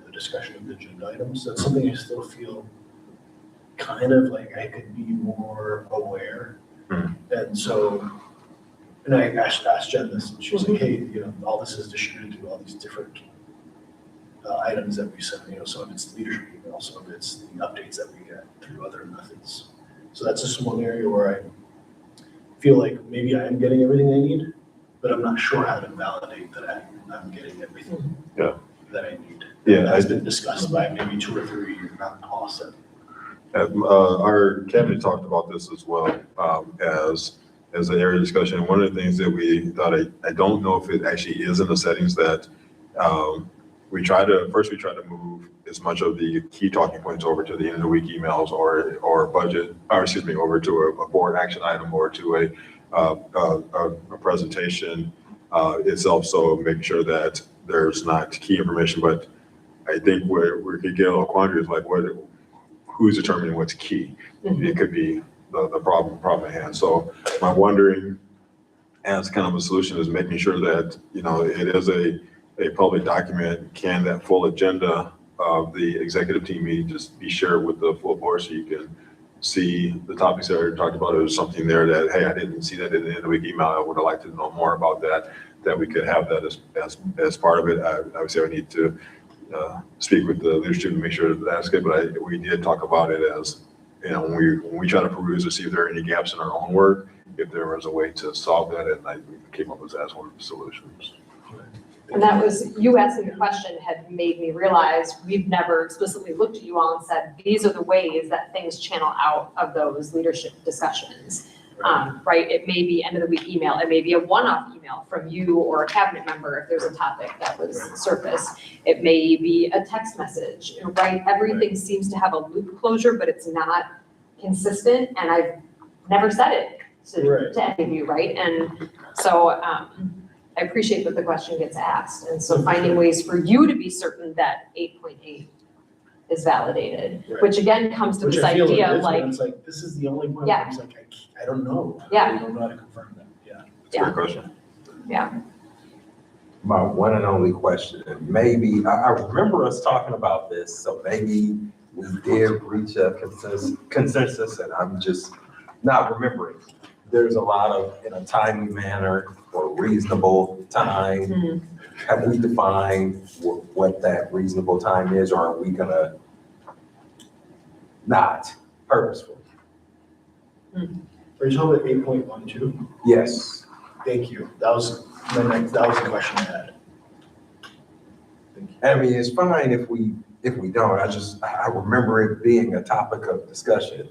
the discussion of the agenda items. That's something I still feel kind of like I could be more aware. And so, and I asked Jen this, and she was like, hey, all this is distributed to all these different items that we send, some of it's leadership email, some of it's the updates that we get through other methods. So that's just one area where I feel like maybe I am getting everything I need, but I'm not sure how to validate that I'm getting everything that I need. Yeah, that's been discussed by maybe 2 or 3 not awesome. Our cabinet talked about this as well as an area of discussion. One of the things that we thought, I don't know if it actually is in the settings that we try to move as much of the key talking points over to the end of the week emails or budget, or excuse me, over to a board action item or to a presentation itself. So making sure that there's not key information, but I think where we could get a little quandary is like, who's determining what's key? It could be the problem at hand. So I'm wondering, as kind of a solution, is making sure that, it is a public document. Can that full agenda of the executive team meeting just be shared with the full board so you can see the topics that are talked about? There's something there that, hey, I didn't see that in the end of the week email. I would have liked to know more about that we could have that as part of it. I would say I need to speak with the leadership to make sure that that's good, but we did talk about it as, when we try to peruse to see if there are any gaps in our own work, if there was a way to solve that, and I came up with that as one of the solutions. And that was, you asking the question had made me realize we've never explicitly looked at you all and said, these are the ways that things channel out of those leadership discussions. Right? It may be end of the week email. It may be a one-off email from you or a cabinet member if there's a topic that was surfaced. It may be a text message, right? Everything seems to have a loop closure, but it's not consistent. And I've never said it to any of you, right? And so I appreciate that the question gets asked. And so finding ways for you to be certain that 8.8 is validated, Right. which again comes to Which this I feel it idea is, of but like, it's like, this is the only one, Yeah. it's like, I don't know. Yeah. I don't know how to confirm that, yeah. That's a great question. My one and only question, and maybe, I remember us talking about this, so maybe we did reach a consensus, and I'm just not remembering. There's a lot of, in a timely manner or reasonable time. Have we defined what that reasonable time is, or are we gonna not purposeful? Are you talking about 8.12? Yes. Thank you. That was the question I had. I mean, it's fine if we don't, I remember it being a topic of discussion.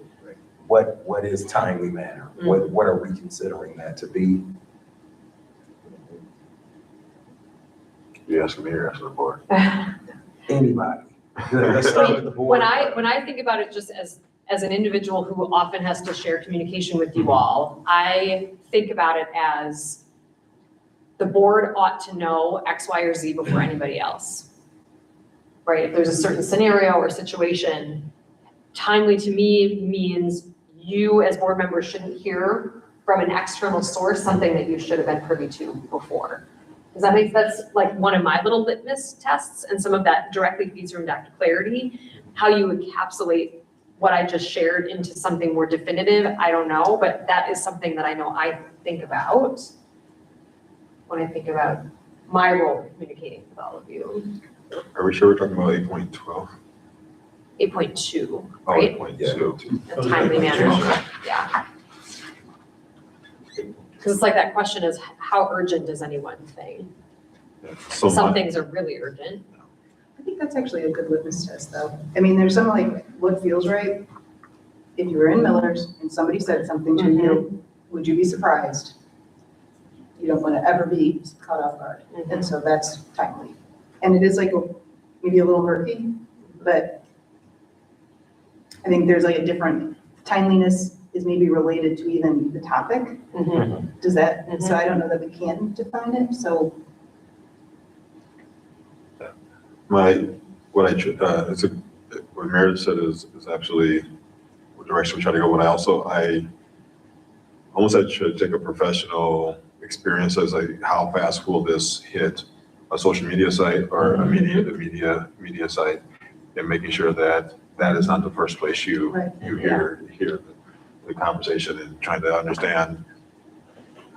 What is timely manner? What are we considering that to be? You asking me or asking the board? Anybody. Let's start with the board. when I think about it just as an individual who often has to share communication with you all, I think about it as the board ought to know X, Y, or Z before anybody else. Right? If there's a certain scenario or situation, timely to me means you as board members shouldn't hear from an external source something that you should have been privy to before. Does that make, that's like one of my little litmus tests, and some of that directly feeds from Dr. Clarity. How you encapsulate what I just shared into something more definitive, I don't know, but that is something that I know I think about when I think about my role in communicating with all of you. Are we sure we're talking about 8.12? 8.2, Oh, right? 8.2. A timely manner, yeah. Because it's like that question is, how urgent is any one thing? So Some my- things are really urgent. I think that's actually a good litmus test, though. I mean, there's some like, what feels right? If you were in Miller's and somebody said something to you, would you be surprised? You don't want to ever be caught off guard. And so that's timely. And it is like maybe a little murky, but I think there's like a different, timeliness is maybe related to even the topic. Does that, so I don't know that we can define it, so. What Meredith said is absolutely the direction we try to go. I almost had to take a professional experience as like, how fast will this hit a social media site or a media site, and making sure that that is not the first place you hear the conversation, and trying to understand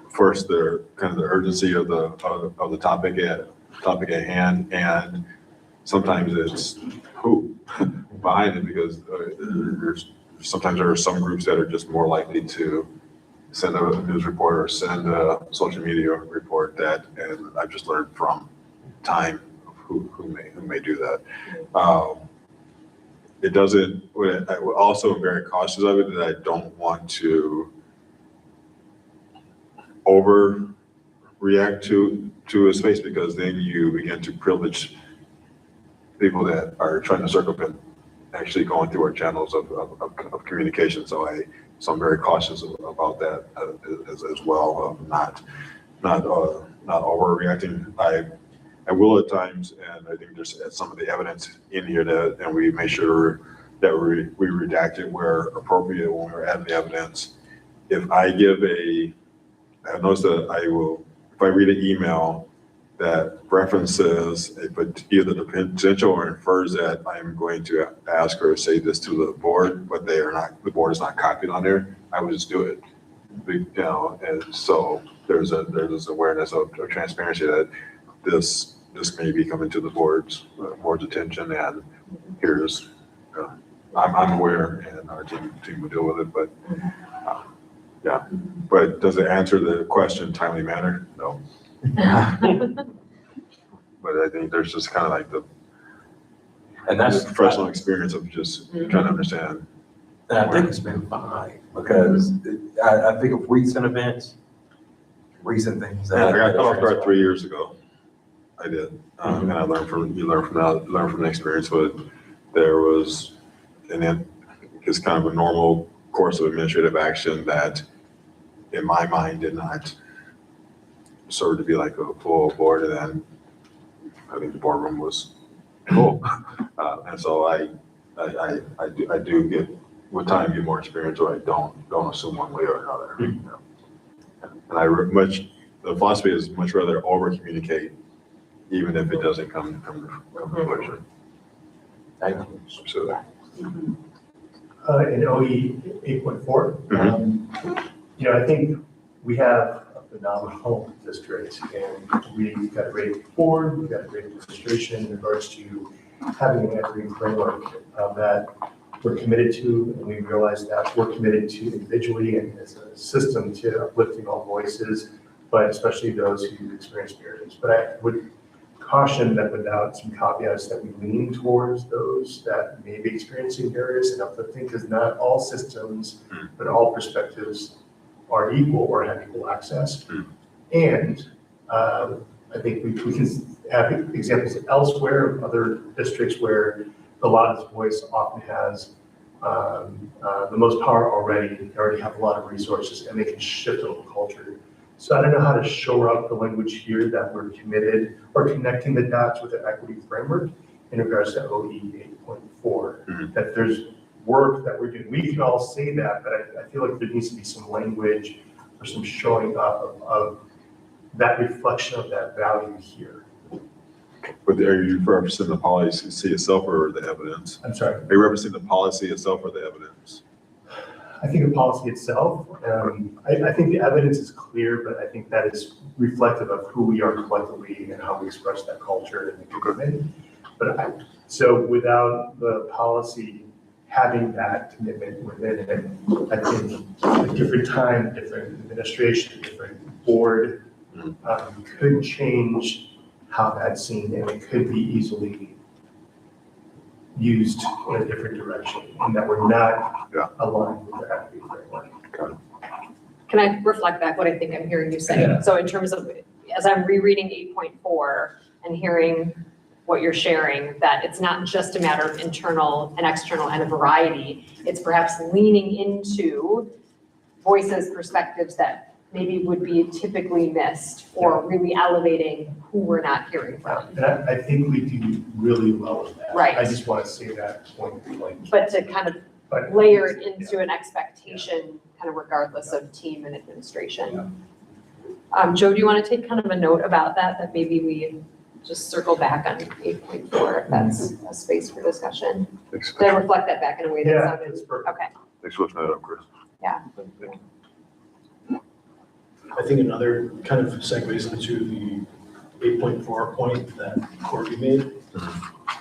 first the kind of the urgency of the topic at hand, and sometimes it's who behind it, because sometimes there are some groups that are just more likely to send a news report or send a social media report and I've just learned from time who may do that. It doesn't, I also am very cautious of it, that I don't want to overreact to a space, because then you begin to privilege people that are trying to circumvent actually going through our channels of communication. So I'm very cautious about that as well, of not overreacting. I will at times, and I think there's some of the evidence in here and we make sure that we redact it where appropriate when we're adding the evidence. If I I've noticed that if I read an email that references either the potential or infers that I'm going to ask or say this to the board, but the board is not copied on there, I would just do it. And so there's this awareness of transparency that this may be coming to the board's attention, and here's, I'm aware, and our team will deal with it, but yeah. But does it answer the question timely manner? No. But I think there's just kind of like And that's professional experience of just trying to understand. And I think it's been fine, because I think of recent events, recent things. I got caught off guard 3 years ago. I did, and I learned from the experience. But there was, and then it's kind of a normal course of administrative action that, in my mind, did not serve to be like a full board. And then I think the boardroom was full, and so I I do get, with time, get more experience, or I don't assume one way or another. You know. And the philosophy is much rather over communicate, even if it doesn't come to fruition. Thank you. So, In OE 8.4, I think we have a phenomenal district, and we've got a great board, we've got a great administration in regards to having an equity framework that we're committed to, and we realize that we're committed to individually and as a system to uplifting all voices, but especially those who experience barriers. But I would caution that without some caveats that we lean towards those that may be experiencing barriers and uplifting, because not all systems, but all perspectives are equal or have equal access. And I think we can have examples elsewhere of other districts where the loudest voice often has the most power already. They already have a lot of resources and they can shift a little culture. So I don't know how to shore up the language here that we're committed or connecting the dots with the equity framework in regards to OE 8.4, that there's work that we're doing. We can all say that, but I feel like there needs to be some language or some showing up of that reflection of that value here. but are you referencing the policy itself or the evidence? I'm sorry. Are you referencing the policy itself or the evidence? I think the policy itself, I think the evidence is clear, but I think that is reflective of who we are collectively and how we express that culture and the commitment. But so without the policy having that commitment within it, I think a different time, different administration, different board could change how that's seen, and it could be easily used in a different direction, and that we're not aligned with the equity framework. Can I reflect back what I think I'm hearing you say? Yeah. So in terms of, as I'm rereading 8.4 and hearing what you're sharing, that it's not just a matter of internal and external and a variety, it's perhaps leaning into voices, perspectives that maybe would be typically missed, or really elevating who we're not hearing from. And I think we do really well with that. Right. I just want to say that point blank. But to kind of But layer it into an expectation, kind of regardless of team and administration. Joe, do you want to take kind of a note about that maybe we just circle back on 8.4, if that's a space for discussion? Did I reflect that back in a way that Yeah, sounded? that's perfect. Okay, Thanks for looking that up, Chris. yeah. I think another kind of segues into the 8.4 point that Corby made.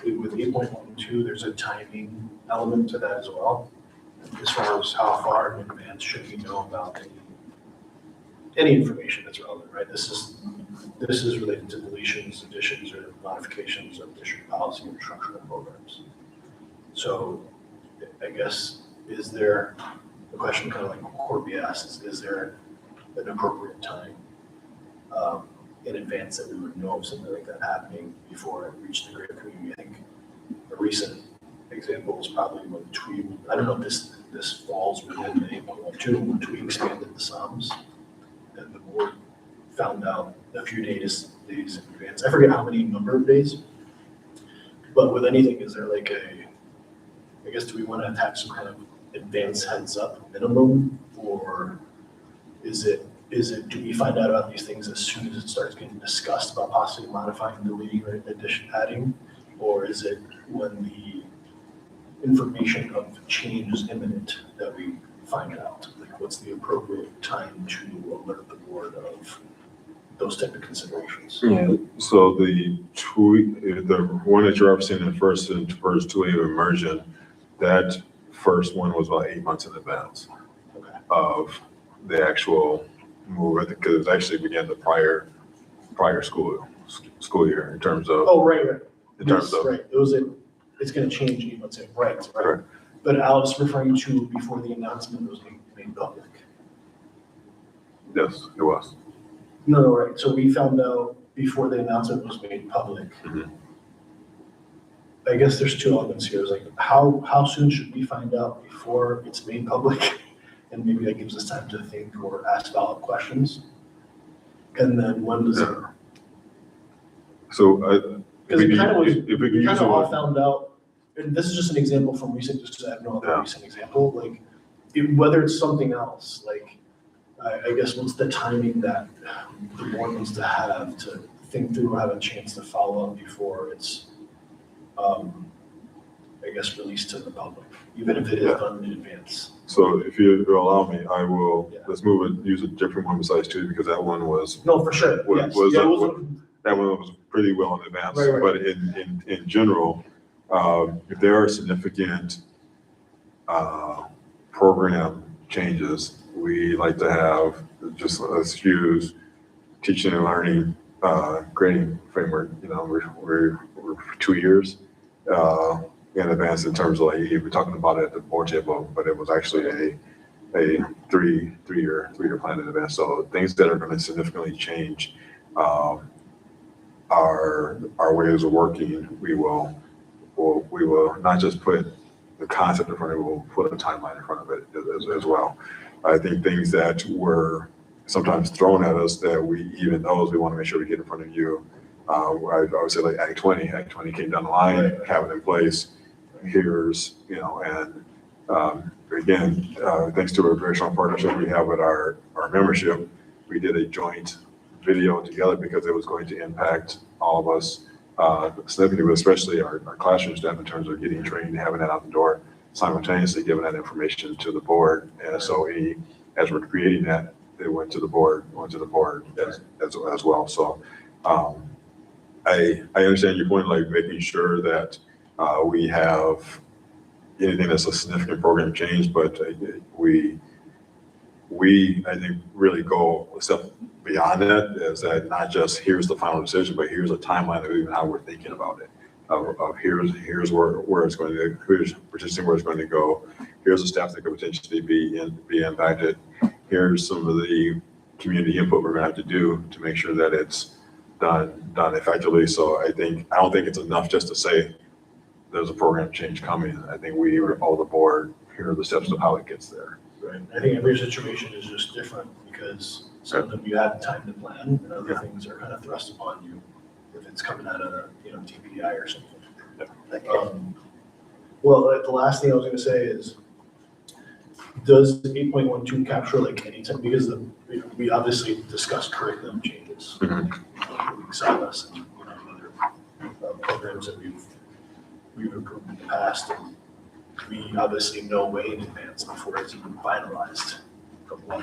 With 8.1 and 2, there's a timing element to that as well, as far as how far in advance should we know about any information that's relevant, right? This is related to deletions, additions, or modifications of district policy and instructional programs. So I guess, is there, the question kind of like Corby asked, is there an appropriate time in advance that we would know of something like that happening before it reached the greater community? I think a recent example is probably when Twee, I don't know if this falls within the 8.12, when Twee expanded the sums, and the board found out a few days in advance. I forget how many number of days, but with anything, is there like I guess, do we want to attach some kind of advance heads up minimum, or is it, do we find out about these things as soon as it starts getting discussed about possibly modifying, deleting, or adding? Or is it when the information of change is imminent that we find out? Like, what's the appropriate time to alert the board of those type of considerations? So the one that you're referencing in first 2A immersion, that first one was about 8 months in advance of the actual move. I think because it actually began the prior school year in terms of. Oh, right. In terms of. Right, it's gonna change 8 months in, right. Correct. But I was referring to before the announcement was made public. Yes, it was. No, right, so we found out before the announcement was made public. I guess there's two elements here, is like, how soon should we find out before it's made public? And maybe that gives us time to think or ask valid questions. And then when does it? So Because it kind of was, if we can we use kind of all it, found out and this is just an example from recent, just because I have no other recent example, like, whether it's something else, like, I guess what's the timing that the board needs to have to think through or have a chance to follow up before it's, I guess, released to the public, even if it is done in advance? So if you allow me, I will, let's move it, use a different one besides two, because that one was. No, for sure, yes. That one was pretty well in advance. Right. But in general, if there are significant program changes, we like to have, just let's use teaching and learning grading framework, we're 2 years in advance in terms of, like, you were talking about it at the board table, but it was actually a three-year plan in advance. So things that are going to significantly change our ways of working, we will not just put the concept in front of it, we'll put a timeline in front of it as well. I think things that were sometimes thrown at us that even those we want to make sure we get in front of you. I would say, like Act 20 came down the line, have it in place. Here's, and again, thanks to a very strong partnership we have with our membership, we did a joint video together because it was going to impact all of us, significantly, especially our classroom staff in terms of getting trained, having that out the door, simultaneously giving that information to the board. And so as we're creating that, it went to the board as well. So I understand your point, like making sure that we have anything that's a significant program change, but we I think really go a step beyond that, is that not just here's the final decision, but here's a timeline of even how we're thinking about it. Of here's where it's going to, here's potentially where it's going to go. Here's the staff that could potentially be impacted. Here's some of the community input we're going to have to do to make sure that it's done effectively. So I don't think it's enough just to say there's a program change coming. I think we all the board, here are the steps of how it gets there. Right. I think every situation is just different because some of them you have time to plan, and other things are kind of thrust upon you if it's coming out of a TPI or something. Well, the last thing I was going to say is, does 8.12 capture like any time, because we obviously discussed curriculum changes, including syllabus and other programs that we've approved in the past, and we obviously know way in advance before it's even finalized of what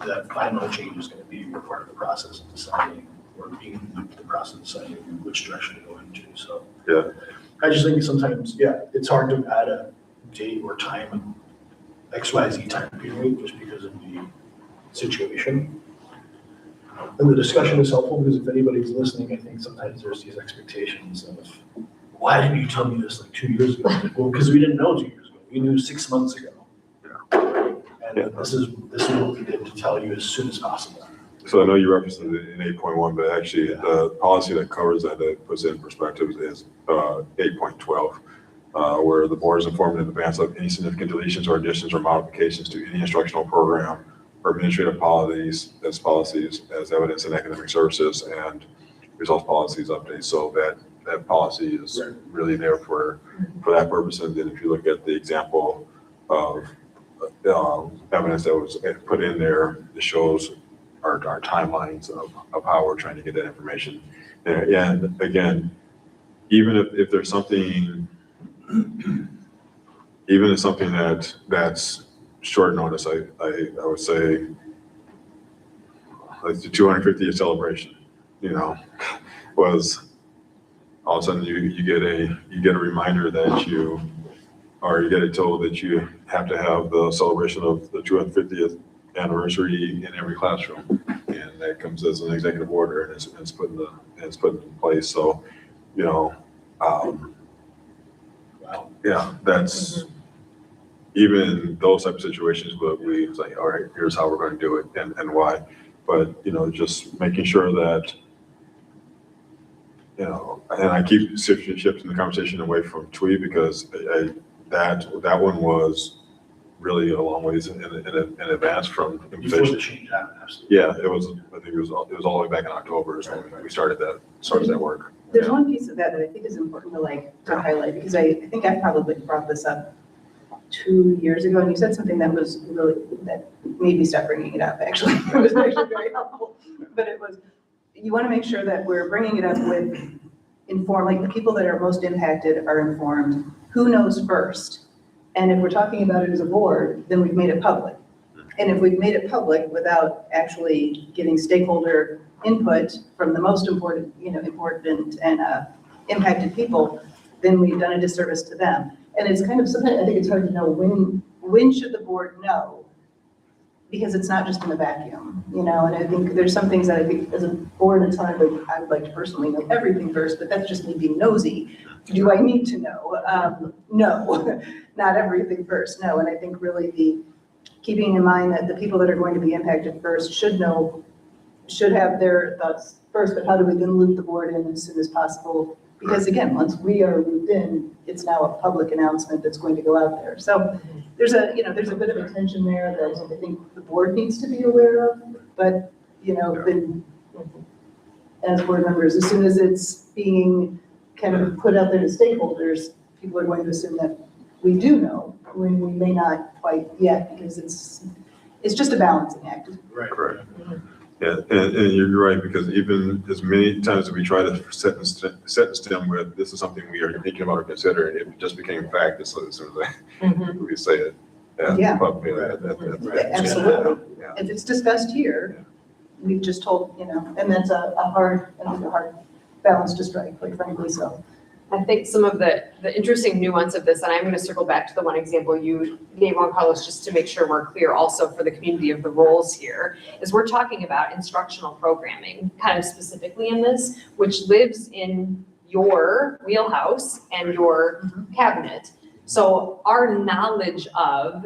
that final change is going to be. We're part of the process of deciding, or being in the process of deciding which direction to go into. So I just think sometimes, it's hard to add a date or time, XYZ time period, just because of the situation. And the discussion is helpful because if anybody's listening, I think sometimes there's these expectations of, why didn't you tell me this like 2 years ago? Like, well, because we didn't know 2 years ago. We knew 6 months ago. And this is what we did to tell you as soon as possible. So I know you referenced it in 8.1, but actually the policy that covers that puts it in perspective is 8.12, where the board is informed in advance of any significant deletions or additions or modifications to any instructional program or administrative policies as evidence in academic services and results policies updates. So that policy is really there for that purpose. And then if you look at the example of evidence that was put in there, it shows our timelines of how we're trying to get that information. And again, even if there's something, even if something that's short notice, I would say like the 250th celebration, was all of a sudden you get a reminder that you get it told that you have to have the celebration of the 250th anniversary in every classroom, and that comes as an executive order and it's put in place. So, that's even those type of situations, but we say, all right, here's how we're going to do it and why. But just making sure that and I keep shifting the conversation away from tweet because that one was really a long ways in advance from before the change happened. Absolutely. Yeah, it was. I think it was all the way back in October is when we started that work. There's one piece of that that I think is important to highlight, because I think I probably brought this up 2 years ago, and you said something that was really, that made me stop bringing it up, actually. It was actually very helpful. But it was, you want to make sure that we're bringing it up with like the people that are most impacted are informed. Who knows first? And if we're talking about it as a board, then we've made it public. And if we've made it public without actually getting stakeholder input from the most important and impacted people, then we've done a disservice to them. And it's kind of, sometimes I think it's hard to know when should the board know? Because it's not just in a vacuum, and I think there's some things that I think as a board, it's hard, like I would like to personally know everything first, but that's just me being nosy. Do I need to know? No, not everything first, no. And I think really keeping in mind that the people that are going to be impacted first should have their thoughts first, but how do we then loop the board in as soon as possible? Because again, once we are looped in, it's now a public announcement that's going to go out there. So there's a bit of a tension there that I think the board needs to be aware of, but, then as board members, as soon as it's being kind of put out there to stakeholders, people are going to assume that we do know when we may not quite yet, because it's just a balancing act. Right. Correct. Yeah, and you're right, because even as many times as we try to set in stem with, this is something we are thinking about or considering, it just became fact as soon as we say it. Yeah. Right. Absolutely. Yeah. If it's discussed here, we've just told, and that's a hard balance to strike, quite frankly, so. I think some of the interesting nuance of this, and I'm going to circle back to the one example you gave, Juan Carlos, just to make sure we're clear also for the community of the roles here, is we're talking about instructional programming, kind of specifically in this, which lives in your wheelhouse and your cabinet. So our knowledge of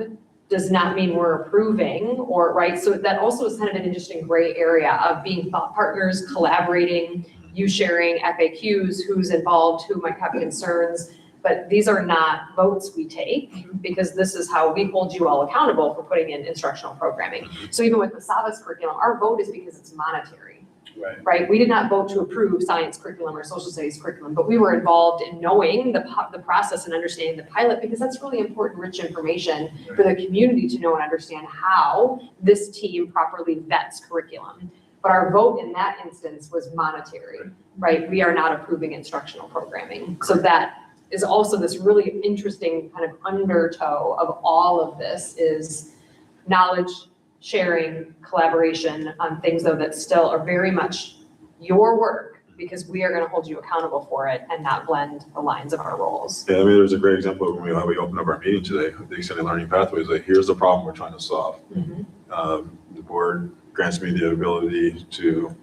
does not mean we're approving, or, right? So that also is kind of an interesting gray area of being thought partners, collaborating, you sharing FAQs, who's involved, who might have concerns, but these are not votes we take, because this is how we hold you all accountable for putting in instructional programming. So even with the SAVAS curriculum, our vote is because it's monetary, right? We did not vote to approve science curriculum or social studies curriculum, but we were involved in knowing the process and understanding the pilot, because that's really important, rich information for the community to know and understand how this team properly vets curriculum. But our vote in that instance was monetary, right? We are not approving instructional programming. So that is also this really interesting kind of undertow of all of this is knowledge sharing, collaboration on things though that still are very much your work, because we are going to hold you accountable for it and not blend the lines of our roles. Yeah, I mean, there's a great example of when we opened up our meeting today, the extended learning pathways, like here's the problem we're trying to solve. The board grants me the ability to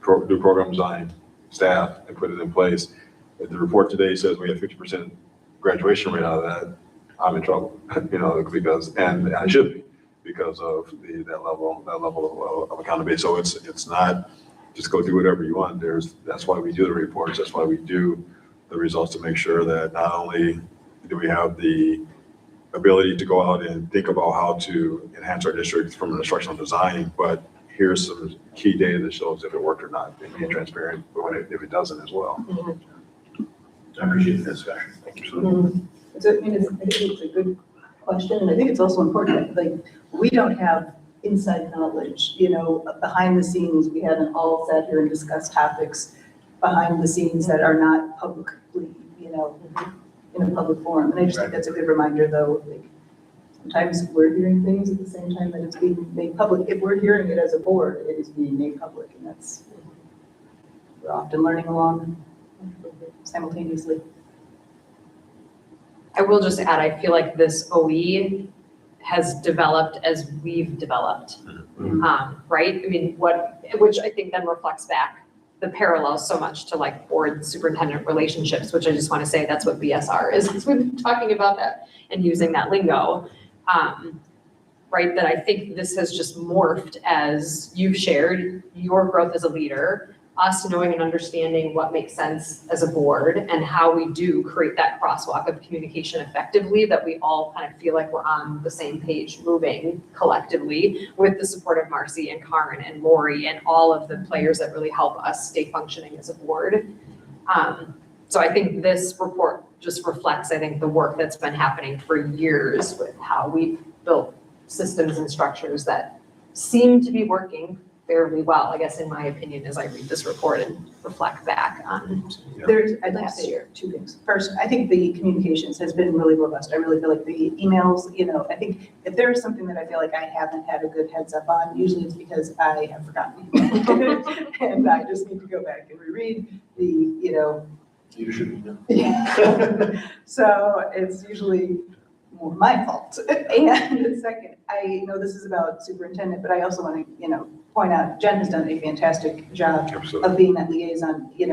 do program design, staff, and put it in place. If the report today says we have 50% graduation rate out of that, I'm in trouble, because, and I should be, because of that level of accountability. So it's not just go do whatever you want. That's why we do the reports. That's why we do the results, to make sure that not only do we have the ability to go out and think about how to enhance our district from an instructional design, but here's some key data that shows if it worked or not, and being transparent if it doesn't as well. I appreciate the discussion. Thank you. I think it's a good question, and I think it's also important, like, we don't have inside knowledge, behind the scenes, we haven't all sat here and discussed topics behind the scenes that are not publicly, in a public forum. And I just think that's a good reminder, though, like, sometimes we're hearing things at the same time that it's being made public. If we're hearing it as a board, it is being made public, and we're often learning along simultaneously. I will just add, I feel like this OE has developed as we've developed, right? I mean, which I think then reflects back the parallels so much to like board superintendent relationships, which I just want to say that's what BSR is, because we've been talking about that and using that lingo, right? That I think this has just morphed as you've shared your growth as a leader, us knowing and understanding what makes sense as a board and how we do create that crosswalk of communication effectively, that we all kind of feel like we're on the same page moving collectively with the support of Marcy and Karin and Lori and all of the players that really help us stay functioning as a board. So I think this report just reflects, I think, the work that's been happening for years with how we built systems and structures that seem to be working fairly well, I guess, in my opinion, as I read this report and reflect back on. I'd like to say two things. First, I think the communications has been really robust. I really feel like the emails, I think if there is something that I feel like I haven't had a good heads up on, usually it's because I have forgotten. And I just need to go back and reread the, Leadership. Yeah. So it's usually more my fault. And second, I know this is about superintendent, but I also want to, point out, Jen has done a fantastic job of being that liaison. You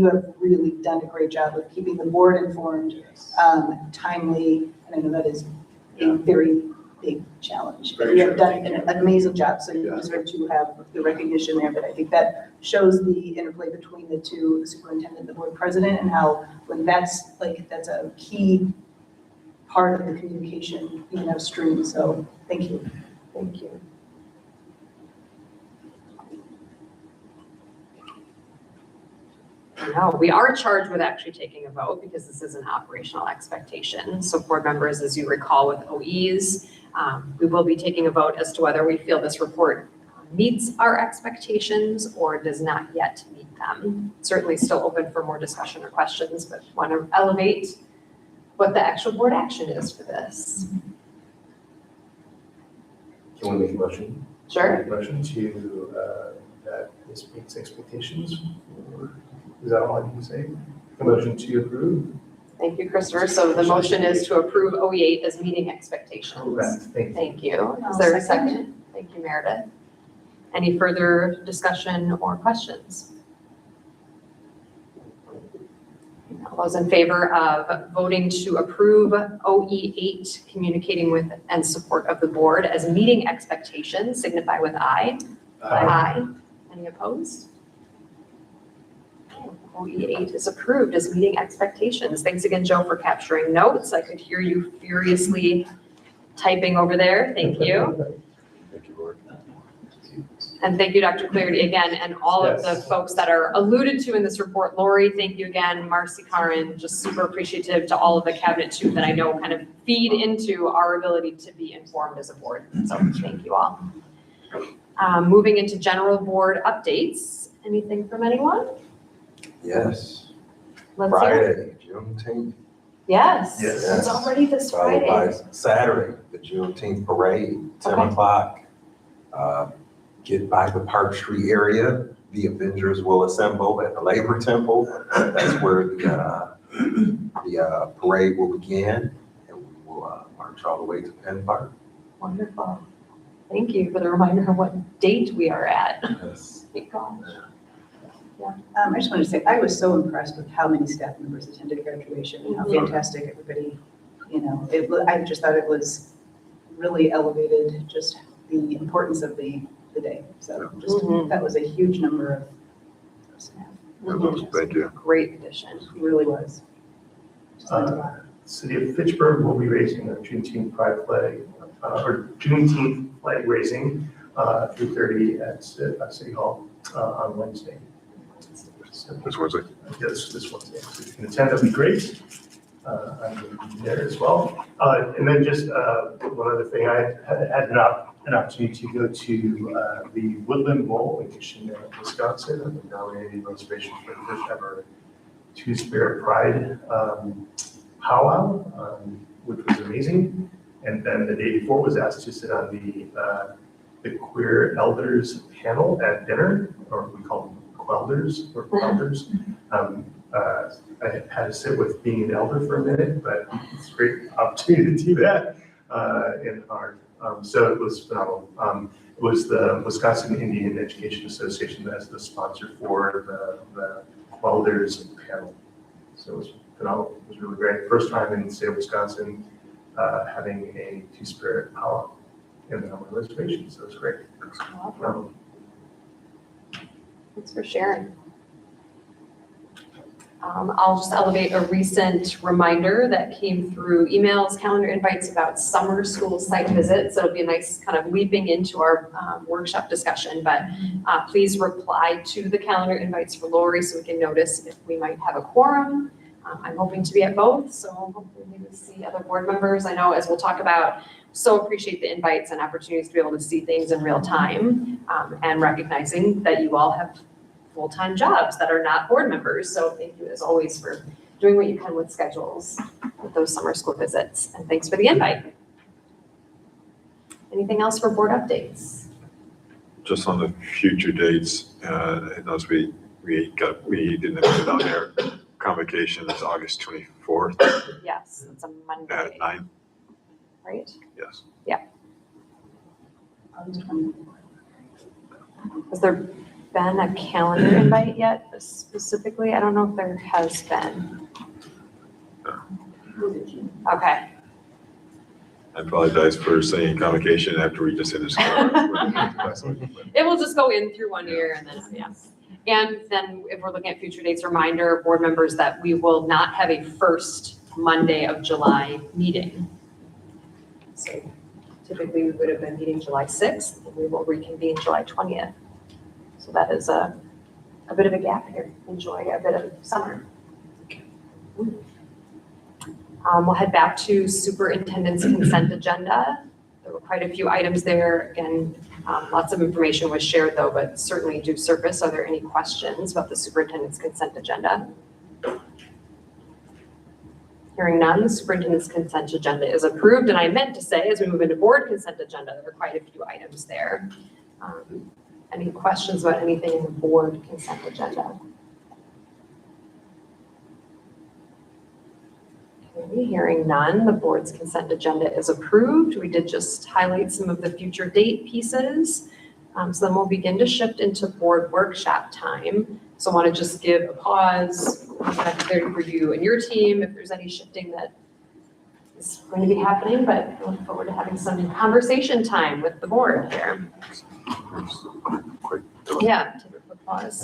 have really done a great job of keeping the board informed, timely, and I know that is a very big challenge. Very You have true. done an amazing job, so you deserve to have the recognition there, but I think that shows the interplay between the two, the superintendent and the board president, and how when that's a key part of the communication, stream, so thank you. Thank you. No, we are charged with actually taking a vote because this is an operational expectation. So board members, as you recall with OEs, we will be taking a vote as to whether we feel this report meets our expectations or does not yet meet them. Certainly still open for more discussion or questions, but want to elevate what the actual board action is for this. Can we make a motion? Sure. Make a motion to, that this meets expectations, or is that all I can say? A motion to approve? Thank you, Christopher. So the motion is to approve OE8 as meeting expectations. Correct, thank you. Thank you. Is there a second? Thank you, Meredith. Any further discussion or questions? All those in favor of voting to approve OE8, communicating with and support of the board as meeting expectations, signify with aye. Aye. Any opposed? OE8 is approved as meeting expectations. Thanks again, Joe, for capturing notes. I could hear you furiously typing over there. Thank you. Thank you, Lord. And thank you, Dr. Clarity, again, and all of the folks that are alluded to in this report. Lori, thank you again. Marcy, Karen, just super appreciative to all of the cabinet too that I know kind of feed into our ability to be informed as a board. So thank you all. Moving into general board updates. Anything from anyone? Yes. Let's hear it. Friday, Juneteenth. Yes, Yes. it's already this Followed by Friday. Saturday, the Juneteenth parade, 10 Okay. o'clock. Get by the Park Street area. The Avengers will assemble at the Labor Temple. That's where the parade will begin, and we will march all the way to Penn Park. Wonderful. Thank you for the reminder of what date we are at. Yes. Good call. I just wanted to say, I was so impressed with how many staff members attended graduation and how fantastic everybody, I just thought it was really elevated, just the importance of the day. So just, that was a huge number of staff. Thank you. Great addition. It really was. Just learned a lot. City of Fitchburg will be raising a Juneteenth pride flag, or Juneteenth flag raising, 3:30 at City Hall on Wednesday. This Wednesday. Yes, this Wednesday. If you can attend, that'd be great. I'm going to be there as well. And then just one other thing, I had an opportunity to go to the Woodland Bowl in Kitchener, Wisconsin. I've been nominated reservation for the first ever Two-Spirit Pride powwow, which was amazing. And then the day before was asked to sit on the Queer Elders panel at dinner, or we call them Quelders or Quelders. I had to sit with being an elder for a minute, but it's a great opportunity to do that in our, so it was phenomenal. It was the Wisconsin Indian Education Association as the sponsor for the Quelders panel. So it was phenomenal. It was really great. First time in the state of Wisconsin having a Two-Spirit powwow in the reservation, so it was great. Thanks for sharing. I'll just elevate a recent reminder that came through emails, calendar invites about summer school site visits. So it'll be a nice kind of leaping into our workshop discussion, but please reply to the calendar invites for Lori so we can notice if we might have a quorum. I'm hoping to be at both, so hopefully we will see other board members. I know, as we'll talk about, so appreciate the invites and opportunities to be able to see things in real time, and recognizing that you all have full-time jobs that are not board members. So thank you as always for doing what you can with schedules with those summer school visits. And thanks for the invite. Anything else for board updates? Just on the future dates, as we didn't put it out there, convocation is August 24th Yes, it's a Monday, at 9, right? yes. Has there been a calendar invite yet specifically? I don't know if there has been. Okay. I apologize for saying convocation after we just finished. It will just go in through one year and then, yeah. And then if we're looking at future dates, reminder, board members, that we will not have a first Monday of July meeting. So typically we would have been meeting July 6th, and we will reconvene July 20th. So that is a bit of a gap here. Enjoy a bit of summer. We'll head back to superintendent's consent agenda. There were quite a few items there. Again, lots of information was shared though, but certainly do surface. Are there any questions about the superintendent's consent agenda? Hearing none, the superintendent's consent agenda is approved. And I meant to say, as we move into board consent agenda, there were quite a few items there. Any questions about anything in the board consent agenda? Okay, hearing none, the board's consent agenda is approved. We did just highlight some of the future date pieces. So then we'll begin to shift into board workshop time. So I want to just give a pause, there for you and your team if there's any shifting that is going to be happening, but I look forward to having some conversation time with the board here. Yeah, take a quick pause.